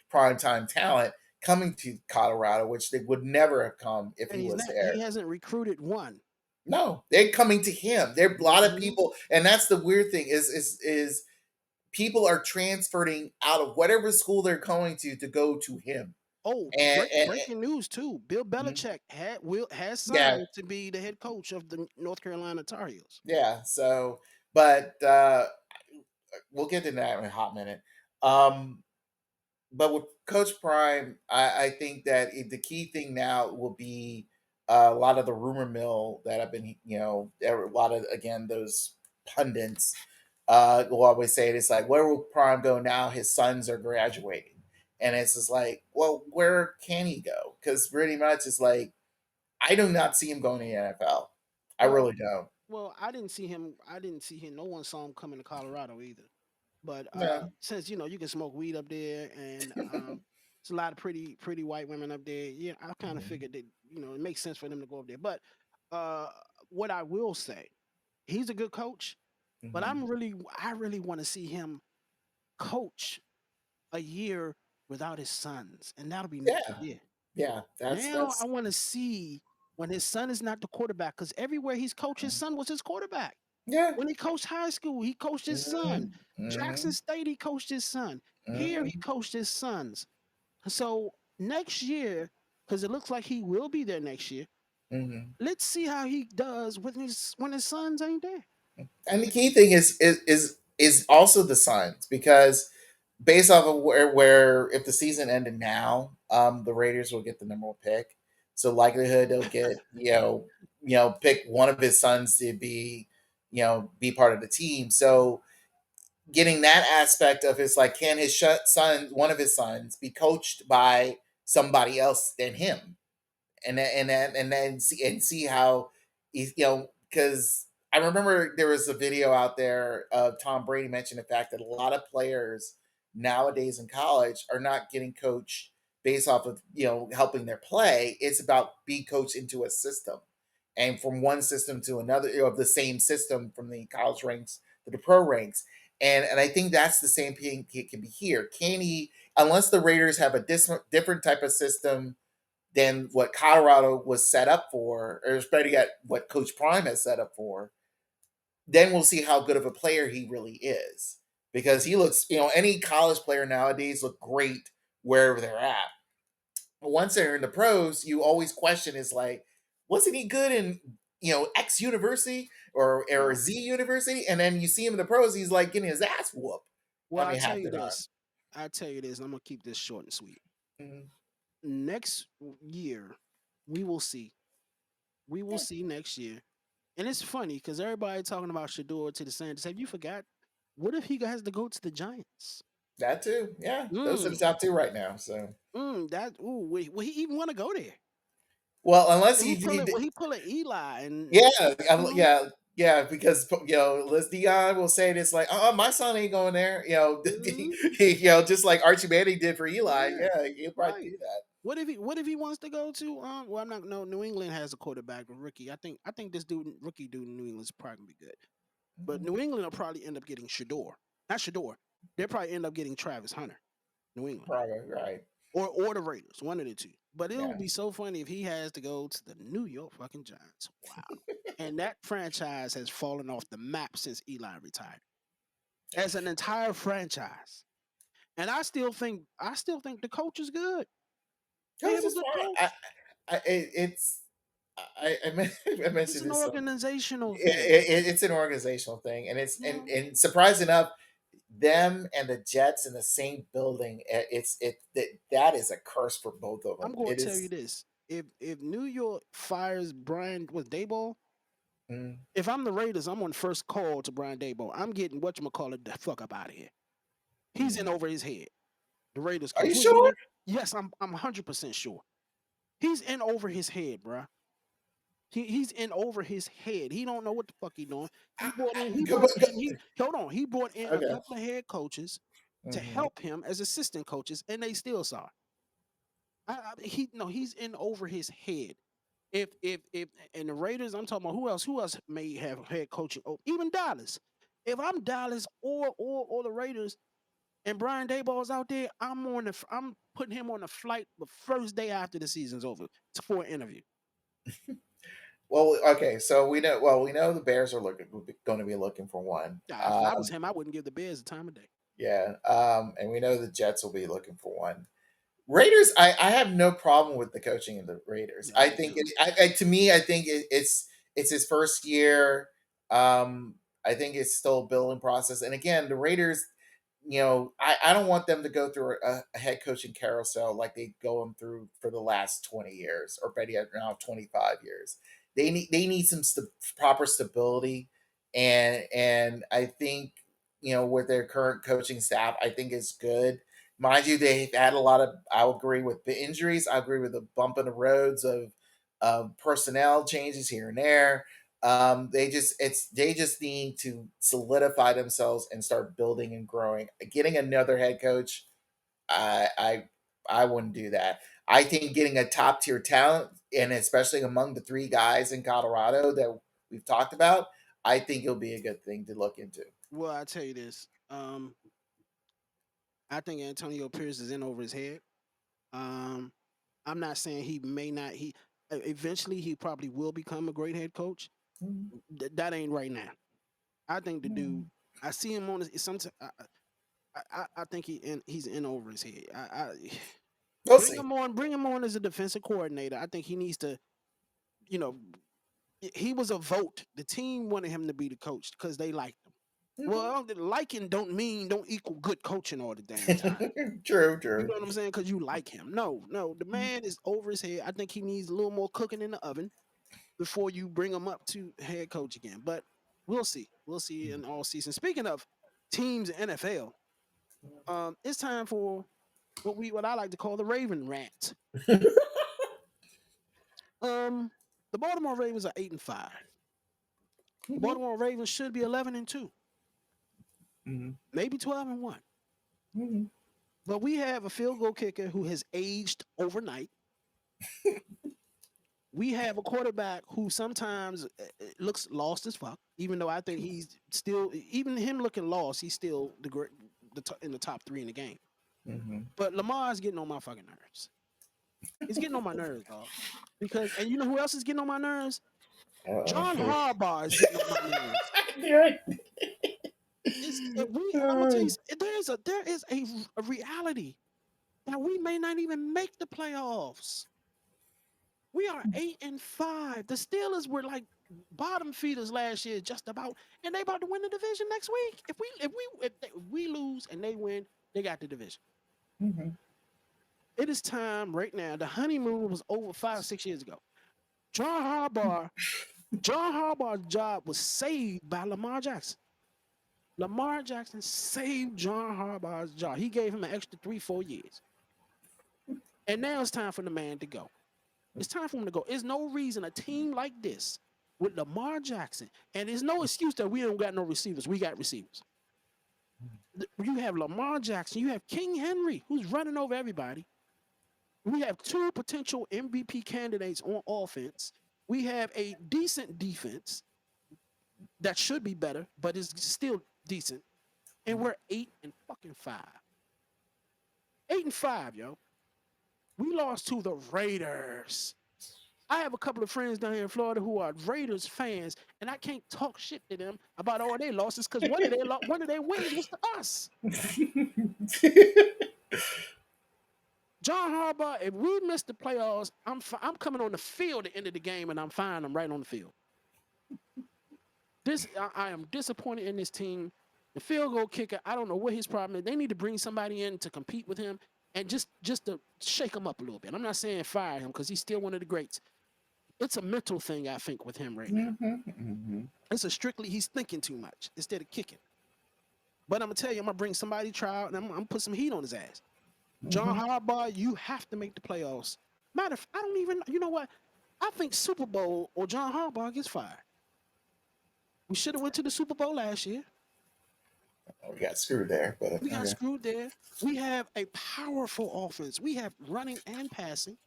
prime time talent coming to Colorado, which they would never have come if And he he's was not. He there. hasn't recruited one. No, they're coming to him. There are a lot of Mhm. people, and that's the weird thing is people are transferring out of whatever school they're going to go to him. Oh, And breaking news too. Bill mhm, Belichick has yeah, signed to be the head coach of the North Carolina Tar Heels. yeah. So, but we'll get to that in a hot minute. Um, but with Coach Prime, I think that the key thing now will be a lot of the rumor mill that I've been, there were a lot of again those pundits will always say it. It's like, where will Prime go now? His sons are graduating, and it's just like, well, where can he go? Because pretty much it's like I do not see him going to the NFL. I Well, really don't. well, I didn't see him. I didn't see him. No one saw him coming to Colorado either. But No. since you can smoke weed up there, and there's a lot of pretty white women up there, yeah, I kind of Mhm. figured that it makes sense for them to go up there. But uh, what I will say, he's a good coach, but Mhm. I really want to see him coach a year without his sons, and that'll be next Yeah, year. yeah. Now I That's want to see when his son is not the quarterback, because everywhere he's coached, his son was his quarterback. yeah. When he coached high school, he coached his son. Hmm. Jackson Hmm. State, he coached his son. Here, he Hmm. coached his sons. So next year, because it looks like he will be there next year, Hmm. let's see how he does when his sons ain't there. And the key thing is also the signs because based off of where if the season ended now, the Raiders will get the number one pick. So likelihood they'll get pick one of his sons to be be part of the team. So getting that aspect of his like, can his son, one of his sons, be coached by somebody else than him, and then see how he's, because I remember there was a video out there of Tom Brady mentioned the fact that a lot of players nowadays in college are not getting coached based off of helping their play. It's about being coached into a system, and from one system to another, of the same system from the college ranks to the pro ranks. And I think that's the same thing it can be here. Can he, unless the Raiders have a different type of system than what Colorado was set up for, or better yet, what Coach Prime has set up for, then we'll see how good of a player he really is. Because he looks, any college player nowadays look great wherever they're at. But once they're in the pros, you always question is like, wasn't he good in X university or Yeah. Z university? And then you see him in the pros, he's like getting his ass whooped. Well, I mean, half the time. I tell you this, and I'm gonna keep this short and sweet. Mhm. Next year, we will see. We will Yeah, see next year. And it's funny because everybody talking about Shador to the Saints. Have you forgot? What if he has to go to the Giants? that too. Yeah, those are the Mm, top two right now. So, that ooh, will he even want to go there? well, unless Will he pull an Eli and yeah, you know? yeah, because Liz Dion will say this like, my son ain't going there. Mhm. Just like Archie Manning did for Eli. Yeah, Yeah, he'll probably right. do that. What if he wants to go to well, I'm not no New England has a quarterback, a rookie. I think this rookie dude in New England's probably gonna be good. But Mhm. New England will probably end up getting Shador. Not Shador. They'll probably end up getting Travis Hunter. New England. Probably right. Or the Raiders, one of the two. But it Yeah. would be so funny if he has to go to the New York fucking Giants. Wow. And that franchise has fallen off the map since Eli retired. As an entire franchise. And I still think the coach is good. They Coach have a is good fine. coach. It's I It's mentioned an this. organizational thing. It's an organizational thing, and it's You know, and surprising enough, them and the Jets in the same building. That is a curse for both of I'm them. going It to tell you is. this: if New York fires Brian with Dayball, Mm, if I'm the Raiders, I'm on first call to Brian Dayball. I'm getting whatchamacallit the fuck up out of here. He's in mm. over his head. The Raiders Are coach. you Who's the sure? name? Yes, I'm 100% sure. He's in over his head, bruh. He's in over his head. He don't know what the fuck he doing. He Go, brought go, in he hold on. He brought in a okay. couple of head coaches to Hmm. help him as assistant coaches, and they still saw it. He no, he's in over his head. If and the Raiders, I'm talking about who else may have head coaching. Oh, even Dallas. If I'm Dallas or the Raiders and Brian Dayball's out there, I'm putting him on a flight the first day after the season's over for an interview. Well, okay. So we know. Well, we know the Bears are going to be looking for one. If I was him, I wouldn't give the Bears the time of day. Yeah. And we know the Jets will be looking for one. Raiders, I have no problem with the coaching of the Raiders. Yeah, I me think too. to me, I think it's his first year. I think it's still a building process. And again, the Raiders, I don't want them to go through a head coaching carousel like they going through for the last 20 years, or better yet, now 25 years. They need some proper stability, and I think with their current coaching staff, I think it's good. Mind you, they've had a lot of. I agree with the injuries. I agree with the bump in the roads of personnel changes here and there. They just need to solidify themselves and start building and growing. Getting another head coach, I I I wouldn't do that. I think getting a top tier talent, and especially among the three guys in Colorado that we've talked about, I think it'll be a good thing to look into. Well, I tell you this. I think Antonio Pierce is in over his head. Um, I'm not saying he may not. Eventually he probably will become a great head coach. Mhm. That ain't right now. I think the dude. Mhm. I see him on. Sometimes I think he's in over his head. We'll see. Bring him on as a defensive coordinator. I think he needs to. You know, he was a vote. The team wanted him to be the coach because they liked him. Mhm. Well, liking don't equal good coaching all the damn time. True, You true. know what I'm saying? Because you like him. No, the man is over his head. I think he needs a little more cooking in the oven before you bring him up to head coach again. But we'll see. We'll see in all season. Speaking of, teams in NFL. It's time for what I like to call the Raven Rant. Um, the Baltimore Ravens are 8-5. The Mhm, Baltimore Ravens should be 11-2, mhm, maybe 12-1. mhm, But we have a field goal kicker who has aged overnight. We have a quarterback who sometimes looks lost as fuck, even though I think he's still, even him looking lost, he's still in the top three in the game. mhm. But Lamar's getting on my fucking nerves. He's getting on my nerves, dog. Because, and you know who else is getting on my nerves? John Who? Harbaugh is getting on my nerves. I knew it. I'm gonna tell you, there is a reality that we may not even make the playoffs. We are 8-5. The Steelers were like bottom feeders last year, just about, and they about to win the division next week. If we lose and they win, they got the division. Mhm. It is time right now. The honeymoon was over 5 6 years ago. John Harbaugh, John Harbaugh's job was saved by Lamar Jackson. Lamar Jackson saved John Harbaugh's job. He gave him an extra 3 4 years, and now it's time for the man to go. It's time for him to go. There's no reason a team like this with Lamar Jackson, and there's no excuse that we don't got no receivers. We got receivers. You have Lamar Jackson. You have King Henry, who's running over everybody. We have two potential MVP candidates on offense. We have a decent defense that should be better, but is still decent. And we're 8-5. 8-5, yo. We lost to the Raiders. I have a couple of friends down here in Florida who are Raiders fans, and I can't talk shit to them about all their losses because one of their wins was to us. John Harbaugh, if we miss the playoffs, I'm coming on the field at the end of the game, and I'm firing them right on the field. I am disappointed in this team. The field goal kicker, I don't know what his problem is. They need to bring somebody in to compete with him and just to shake him up a little bit. I'm not saying fire him because he's still one of the greats. It's a mental thing, I think, with him right now. Mhm, mhm. It's a strictly he's thinking too much instead of kicking. But I'm gonna tell you, I'm gonna bring somebody trial and I'm gonna put some heat on his ass. John Mhm. Harbaugh, you have to make the playoffs. Matter of, I don't even. You know what? I think Super Bowl or John Harbaugh gets fired. We should have went to the Super Bowl last year. We got screwed there, but We got okay. screwed there. We have a powerful offense. We have running and passing.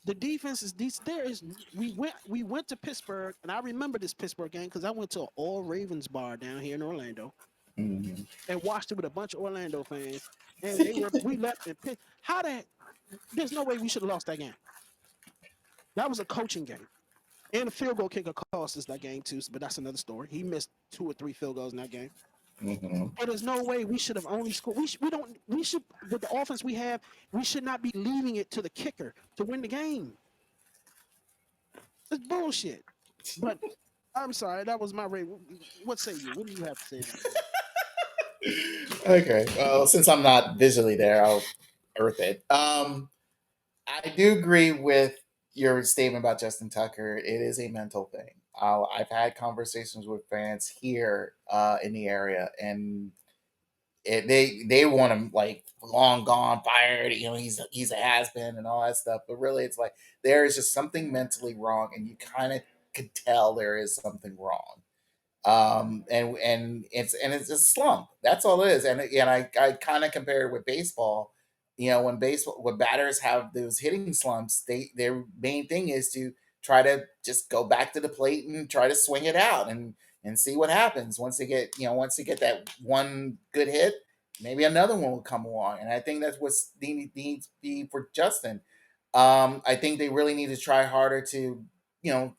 The defense is decent. We went to Pittsburgh, and I remember this Pittsburgh game because I went to an all Ravens bar down here in Orlando Mhm. and watched it with a bunch of Orlando fans. And we left and how that there's no way we should have lost that game. That was a coaching game. And the field goal kicker cost us that game too, but that's another story. He missed 2 or 3 field goals in that game. Mhm. And there's no way we should have only scored. We don't. We should with the offense we have. We should not be leaving it to the kicker to win the game. It's bullshit. But I'm sorry, that was my rate. What say you? What do you have to say about that? Okay. Well, since I'm not visually there, I'll earth it. I do agree with your statement about Justin Tucker. It is a mental thing. I've had conversations with fans here in the area, and they want him like long gone, fired. You know, he's a has been and all that stuff. But really, it's like there is just something mentally wrong, and you kind of could tell there is something wrong. And it's a slump. That's all it is. And I kind of compare it with baseball. You know, when batters have those hitting slumps, their main thing is to try to just go back to the plate and try to swing it out and see what happens. Once they get that one good hit, maybe another one will come along. And I think that's what needs to be for Justin. I think they really need to try harder to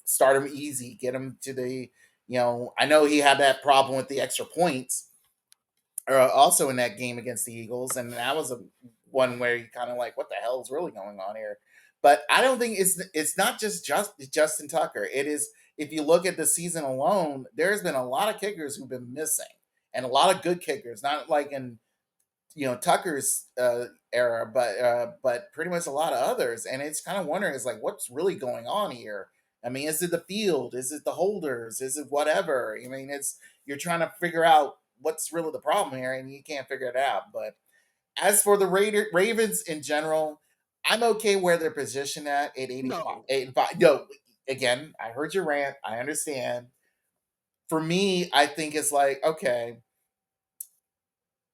start him easy, get him to the I know he had that problem with the extra points, also in that game against the Eagles, and that was a one where you kind of like, what the hell is really going on here? But I don't think it's not just Justin Tucker. It is if you look at the season alone, there's been a lot of kickers who've been missing, and a lot of good kickers, not like in Tucker's era, but pretty much a lot of others, and it's kind of wondering is like what's really going on here. I mean, is it the field? Is it the holders? Is it whatever? I mean, it's you're trying to figure out what's really the problem here, and you can't figure it out. But as for the Ravens in general, I'm okay where they're positioned at 85. No, 85. No, again, I heard your rant. I understand. For me, I think it's like, okay,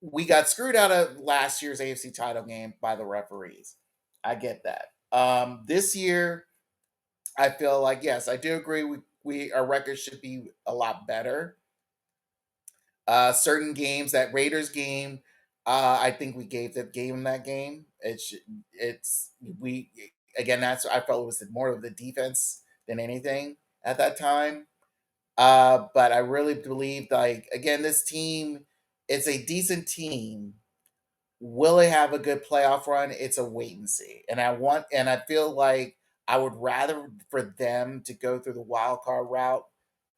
we got screwed out of last year's AFC title game by the referees. I get that. This year, I feel like, yes, I do agree. We our record should be a lot better. Certain games, that Raiders game, I think we gave them that game. It's we again. That's I felt it was more of the defense than anything at that time. But I really believe, like, again, this team, it's a decent team. Will it have a good playoff run? It's a wait and see. And I feel like I would rather for them to go through the wild card route,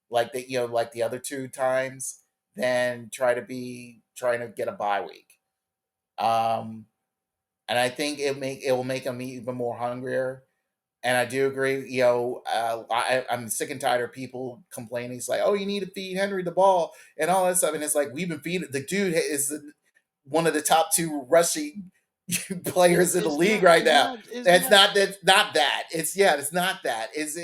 like like the other two times, than trying to get a bye week. Um, and I think it will make them even more hungrier. And I do agree. I'm sick and tired of people complaining. It's like, oh, you need to feed Henry the ball and all that stuff. And it's like, we've been feeding. The dude is one of the top two rushing players in the league right now. It's not that. Not that. It's not that. It's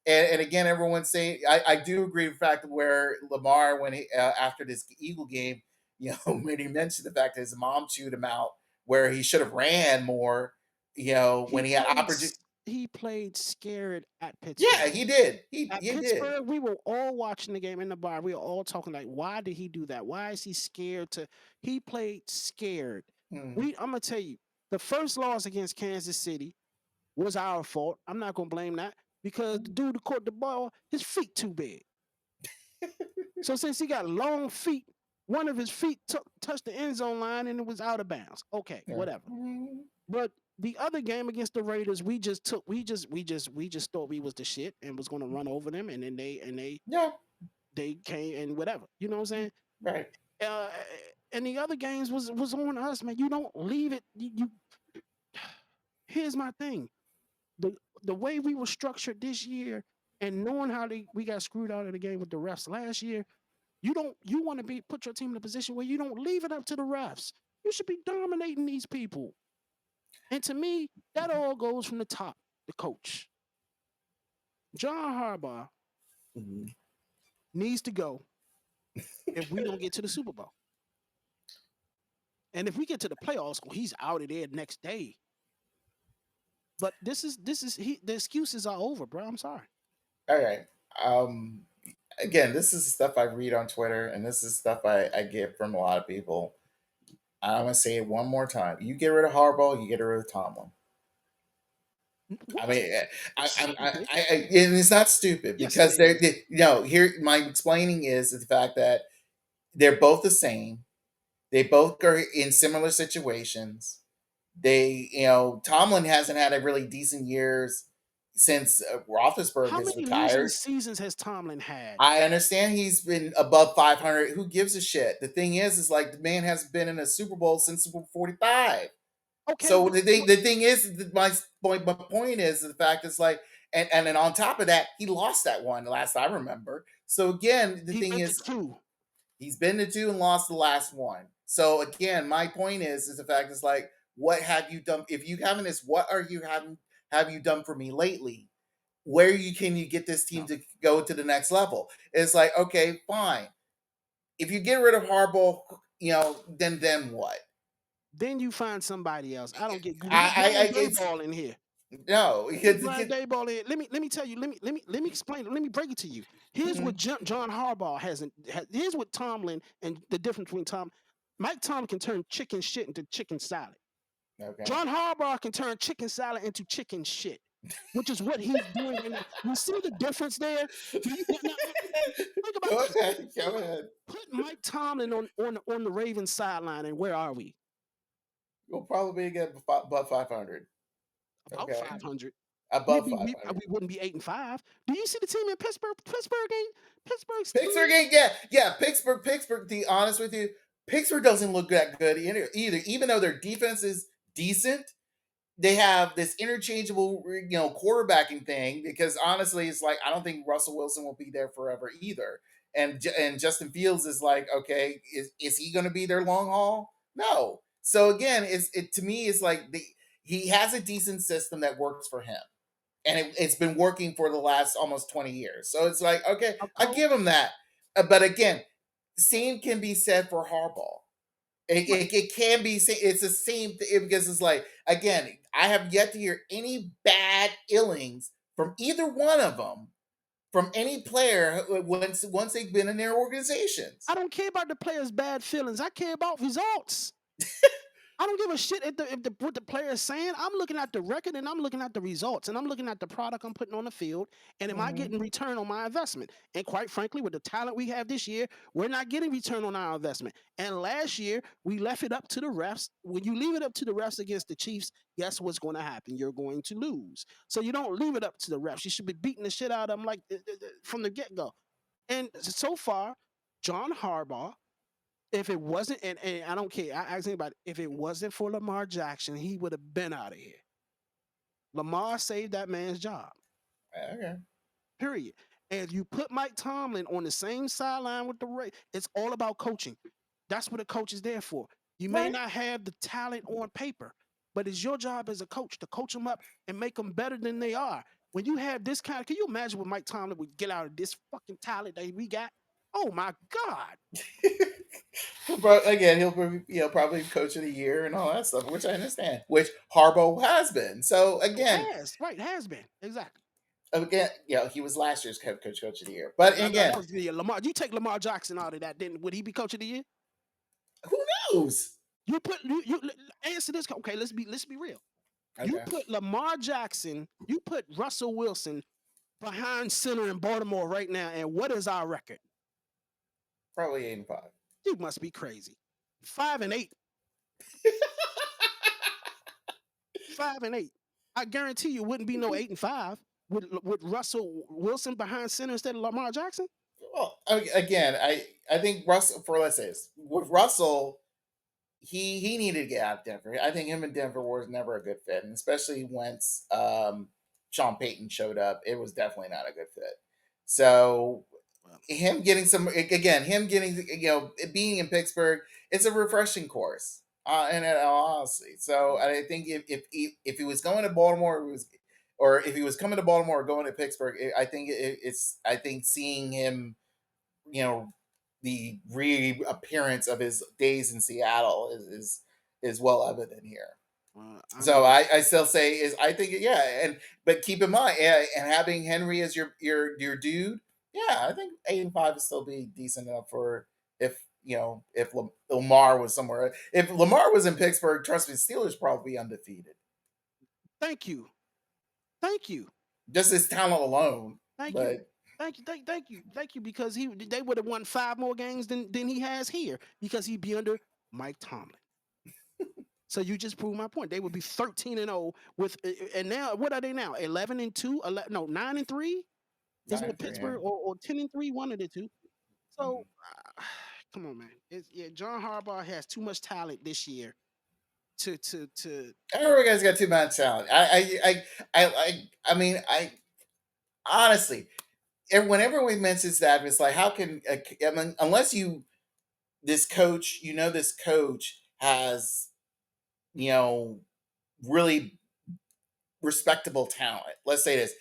and again, everyone's saying I do agree with the fact that where Lamar, when he after this Eagle game, when he mentioned the fact that his mom chewed him out, where he should have ran more. he When he had played. opportunity. He played scared at Yeah, Pittsburgh. he did. At He did. Pittsburgh, we were all watching the game in the bar. We were all talking like, why did he do that? Why is he scared to? He played scared. Hmm. I'm gonna tell you, the first loss against Kansas City was our fault. I'm not gonna blame that because the dude who caught the ball, his feet too big. So since he got long feet, one of his feet touched the end zone line and it was out of bounds. Okay, Yeah. whatever. But the other game against the Raiders, we just thought we was the shit and was gonna run over them, and then Yeah. they came and whatever. You know what I'm saying? Right. Uh, and the other games was on us, man. You don't leave it. Here's my thing: the way we were structured this year, and knowing how we got screwed out of the game with the refs last year. You want to put your team in a position where you don't leave it up to the refs. You should be dominating these people. And to me, that all goes from the top, the coach. John Harbaugh Mhm. needs to go if we don't get to the Super Bowl. And if we get to the playoffs, he's out of there next day. But the excuses are over, bro. I'm sorry. All right. Um, Again, this is stuff I read on Twitter, and this is stuff I get from a lot of people. I'm gonna say it one more time. You get rid of Harbaugh, you get rid of Tomlin. I What? mean, Stupid. and it's not stupid Yes, it because is. here my explaining is the fact that they're both the same. They both are in similar situations. Tomlin hasn't had a really decent years since How Roethlisberger's many losing retired. seasons has Tomlin had? I understand he's been above 500. Who gives a shit? The thing is like the man hasn't been in a Super Bowl since Super 45. Okay, So but the thing is, my point is the fact is like, and then on top of that, he lost that one last I remember. So again, the he's thing been to is, two. he's been to two and lost the last one. So again, my point is the fact is like, what have you done? If you haven't this, what are you having have you done for me lately? Where can you get this team No. to go to the next level? It's like, okay, fine. If you get rid of Harbaugh, then what? Then you find somebody else. I don't get get Brian I it's Dayball in here. no. Get Brian Dayball in. Let me tell you. Let me explain it. Let me break it to you. Here's what John Harbaugh hasn't. Here's what Tomlin and the difference between Mike Tomlin can turn chicken shit into chicken salad. Okay. John Harbaugh can turn chicken salad into chicken shit, which is what he's doing right now. You see the difference there? Think about Go this. ahead. Go ahead. Put Mike Tomlin on the Ravens sideline, and where are we? We'll probably get above 500. About Okay. 500. Above We 500. wouldn't be 8-5. Do you see the team in Pittsburgh? Pittsburgh game. Pittsburgh's Pittsburgh team. ain't yeah. Pittsburgh. To be honest with you, Pittsburgh doesn't look that good either. Even though their defense is decent, they have this interchangeable, quarterbacking thing. Because honestly, it's like I don't think Russell Wilson will be there forever either. and Justin Fields is like, okay, is he going to be there long haul? No. So again, it to me is like he has a decent system that works for him, and it's been working for the last almost 20 years. So it's like, okay, A I give him coach, that. But again, same can be said for Harbaugh. right? It can be, it's the same thing, because it's like, again, I have yet to hear any bad illings from either one of them, from any player once they've been in their organizations. I don't care about the players' bad feelings. I care about results. I don't give a shit if what the player is saying. I'm looking at the record and I'm looking at the results and I'm looking at the product I'm putting on the field. And am I Mhm. getting return on my investment? And quite frankly, with the talent we have this year, we're not getting return on our investment. And last year, we left it up to the refs. When you leave it up to the refs against the Chiefs, guess what's going to happen? You're going to lose. So you don't leave it up to the refs. You should be beating the shit out of them like from the get go. And so far, John Harbaugh, if it wasn't, and I don't care, I ask anybody, if it wasn't for Lamar Jackson, he would have been out of here. Lamar saved that man's job, Okay. period. And you put Mike Tomlin on the same sideline with the Ray, it's all about coaching. That's what a coach is there for. You may Right. not have the talent on paper, but it's your job as a coach to coach them up and make them better than they are. When you have this kind of, can you imagine what Mike Tomlin would get out of this fucking talent that we got? Oh my God. But again, he'll probably coach of the year and all that stuff, which I understand, which Harbaugh has been. So again, Has, right, has been. Exactly. he was last year's coach of the year. But No, that again, was the year. Lamar. You take Lamar Jackson out of that, then would he be coach of the year? who knows? You put you answer this. Okay, let's be real. You Okay, put Lamar Jackson, you put Russell Wilson behind center in Baltimore right now, and what is our record? probably 8-5. You must be crazy. 5-8. 5-8. I guarantee you wouldn't be no 8-5 with Russell Wilson behind center instead of Lamar Jackson. Well, again, I think Russell, for let's say this, with Russell, he needed to get out of Denver. I think him and Denver was never a good fit, and especially once Sean Payton showed up, it was definitely not a good fit. So Well, him getting being in Pittsburgh, it's a refreshing course, and honestly, so I think if he was going to Baltimore, or if he was coming to Baltimore or going to Pittsburgh, I think seeing him, you know, the reappearance of his days in Seattle is well evident here. I So mean, I still say is I think, yeah, but keep in mind, yeah, and having Henry as your dude, yeah, I think 8-5 would still be decent enough for if Lamar was somewhere. If Lamar was in Pittsburgh, trust me, Steelers probably be undefeated. thank you, thank you. Just his talent alone, Thank you. but Thank you, because they would have won 5 more games than he has here because he'd be under Mike Tomlin. So you just proved my point. They would be 13-0 with, and now what are they now? 11-2, no, 9-3 is what 9-3. Yeah. Pittsburgh, or 10-3, one of the two. Mhm. So come on, man. John Harbaugh has too much talent this year to. Every guy's got too much talent. I mean, I honestly, whenever we mention that, it's like, how can I mean, unless this coach, this coach has, you know, really respectable talent. Let's say this: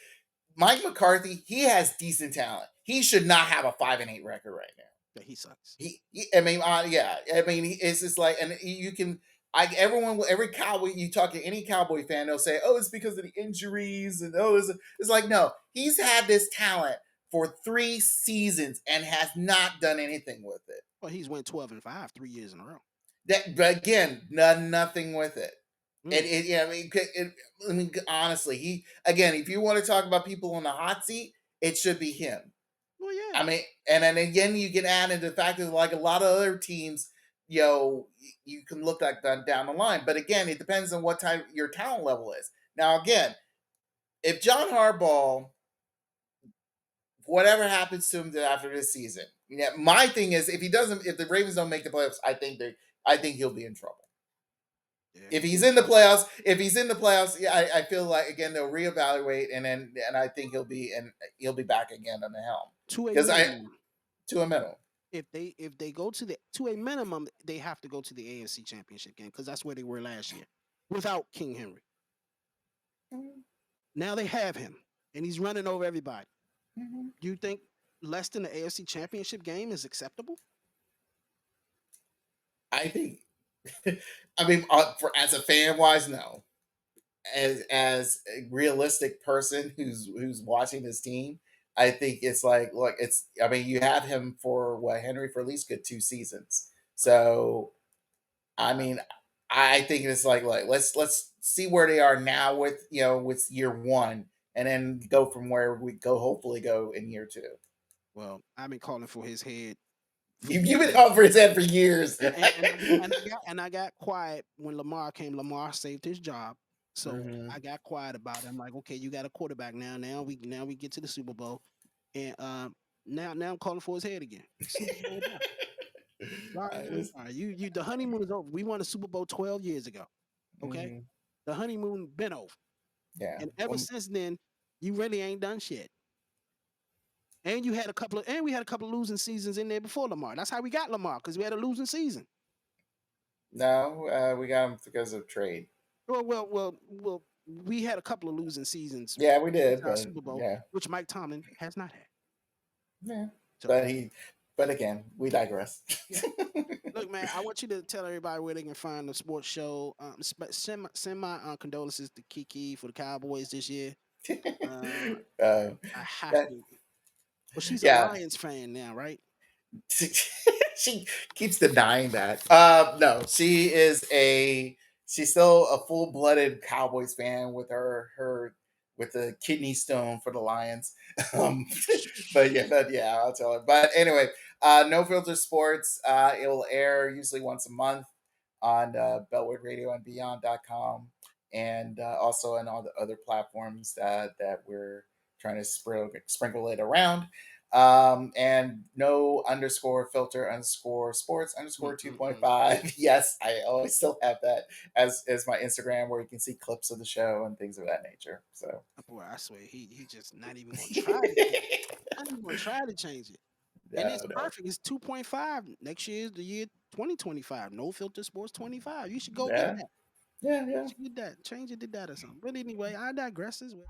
Mike McCarthy, he has decent talent. He should not have a 5-8 record right now. Yeah, he sucks. I mean, yeah, I mean, it's just like, and you can, every Cowboy, you talk to any Cowboy fan, they'll say, "Oh, it's because of the injuries," and it's like, no, he's had this talent for 3 seasons and has not done anything with it. Well, he's went 12-5 3 years in a row. But again, nothing with it. Mm. Yeah, I mean, honestly, if you want to talk about people on the hot seat, it should be him. Well, yeah. I mean, and then again, you can add into the fact that, like a lot of other teams, you can look like that down the line. But again, it depends on what type your talent level is. Now, again, if John Harbaugh, whatever happens to him after this season, my thing is, if the Ravens don't make the playoffs, I think he'll be in trouble. Yeah. If he's in the playoffs, yeah, I feel like, again, they'll reevaluate, and I think he'll be back again on the helm. 2-8 Because right now. to a minimum. if they go to a minimum, they have to go to the AFC Championship game because that's where they were last year without King Henry. Mhm. Now they have him, and he's running over everybody. Mhm. Do you think less than the AFC Championship game is acceptable? I think, I mean, as a fan wise, no. As a realistic person who's watching this team, I think it's like, look, it's. I mean, you have him for what, Henry, for at least good 2 seasons. So I mean, I think it's like let's see where they are now with with year one, and then go from where we go. Hopefully, go in year two. Well, I've been calling for his head for You've been years. over his head for years. And I got quiet when Lamar came. Lamar saved his job, so Mhm. I got quiet about it. I'm like, okay, you got a quarterback now. Now we get to the Super Bowl, and now I'm calling for his head again. Super Bowl done. Sorry, I man. just- Sorry. You the honeymoon is over. We won a Super Bowl 12 years ago. Okay, mhm. the honeymoon been over, Yeah. and ever since then, you really ain't done shit. And we had a couple of losing seasons in there before Lamar. That's how we got Lamar because we had a losing season. No, we got him because of trade. Well. We had a couple of losing seasons Yeah, we into did, our but Super Bowl, yeah, which Mike Tomlin has not had. yeah. So But but again, we digress. yeah, look, man, I want you to tell everybody where they can find the sports show. Send my condolences to Kiki for the Cowboys this year. Uh, uh, I have that, to. Well, she's a yeah, Lions fan now, right? she keeps denying that. No, she's still a full blooded Cowboys fan with her with the kidney stone for the Lions. Um, but yeah, I'll tell her. But anyway, No Filter Sports. It will air usually once a month on Bellwood Radio and Beyond.com, and also on all the other platforms that we're trying to sprinkle it around. And no underscore filter underscore sports underscore Mm-mm-mm. 2.5. Yes, I always still have that as my Instagram, where you can see clips of the show and things of that nature. So Boy, I swear he just not even gonna try to change it. Not even gonna try to change it. And no, it's no. perfect. It's 2.5. Next year is the year 2025. No filter sports 25. You should go get Yeah, that. yeah, You yeah. should get that. Change it to that or something. But anyway, I digress as well.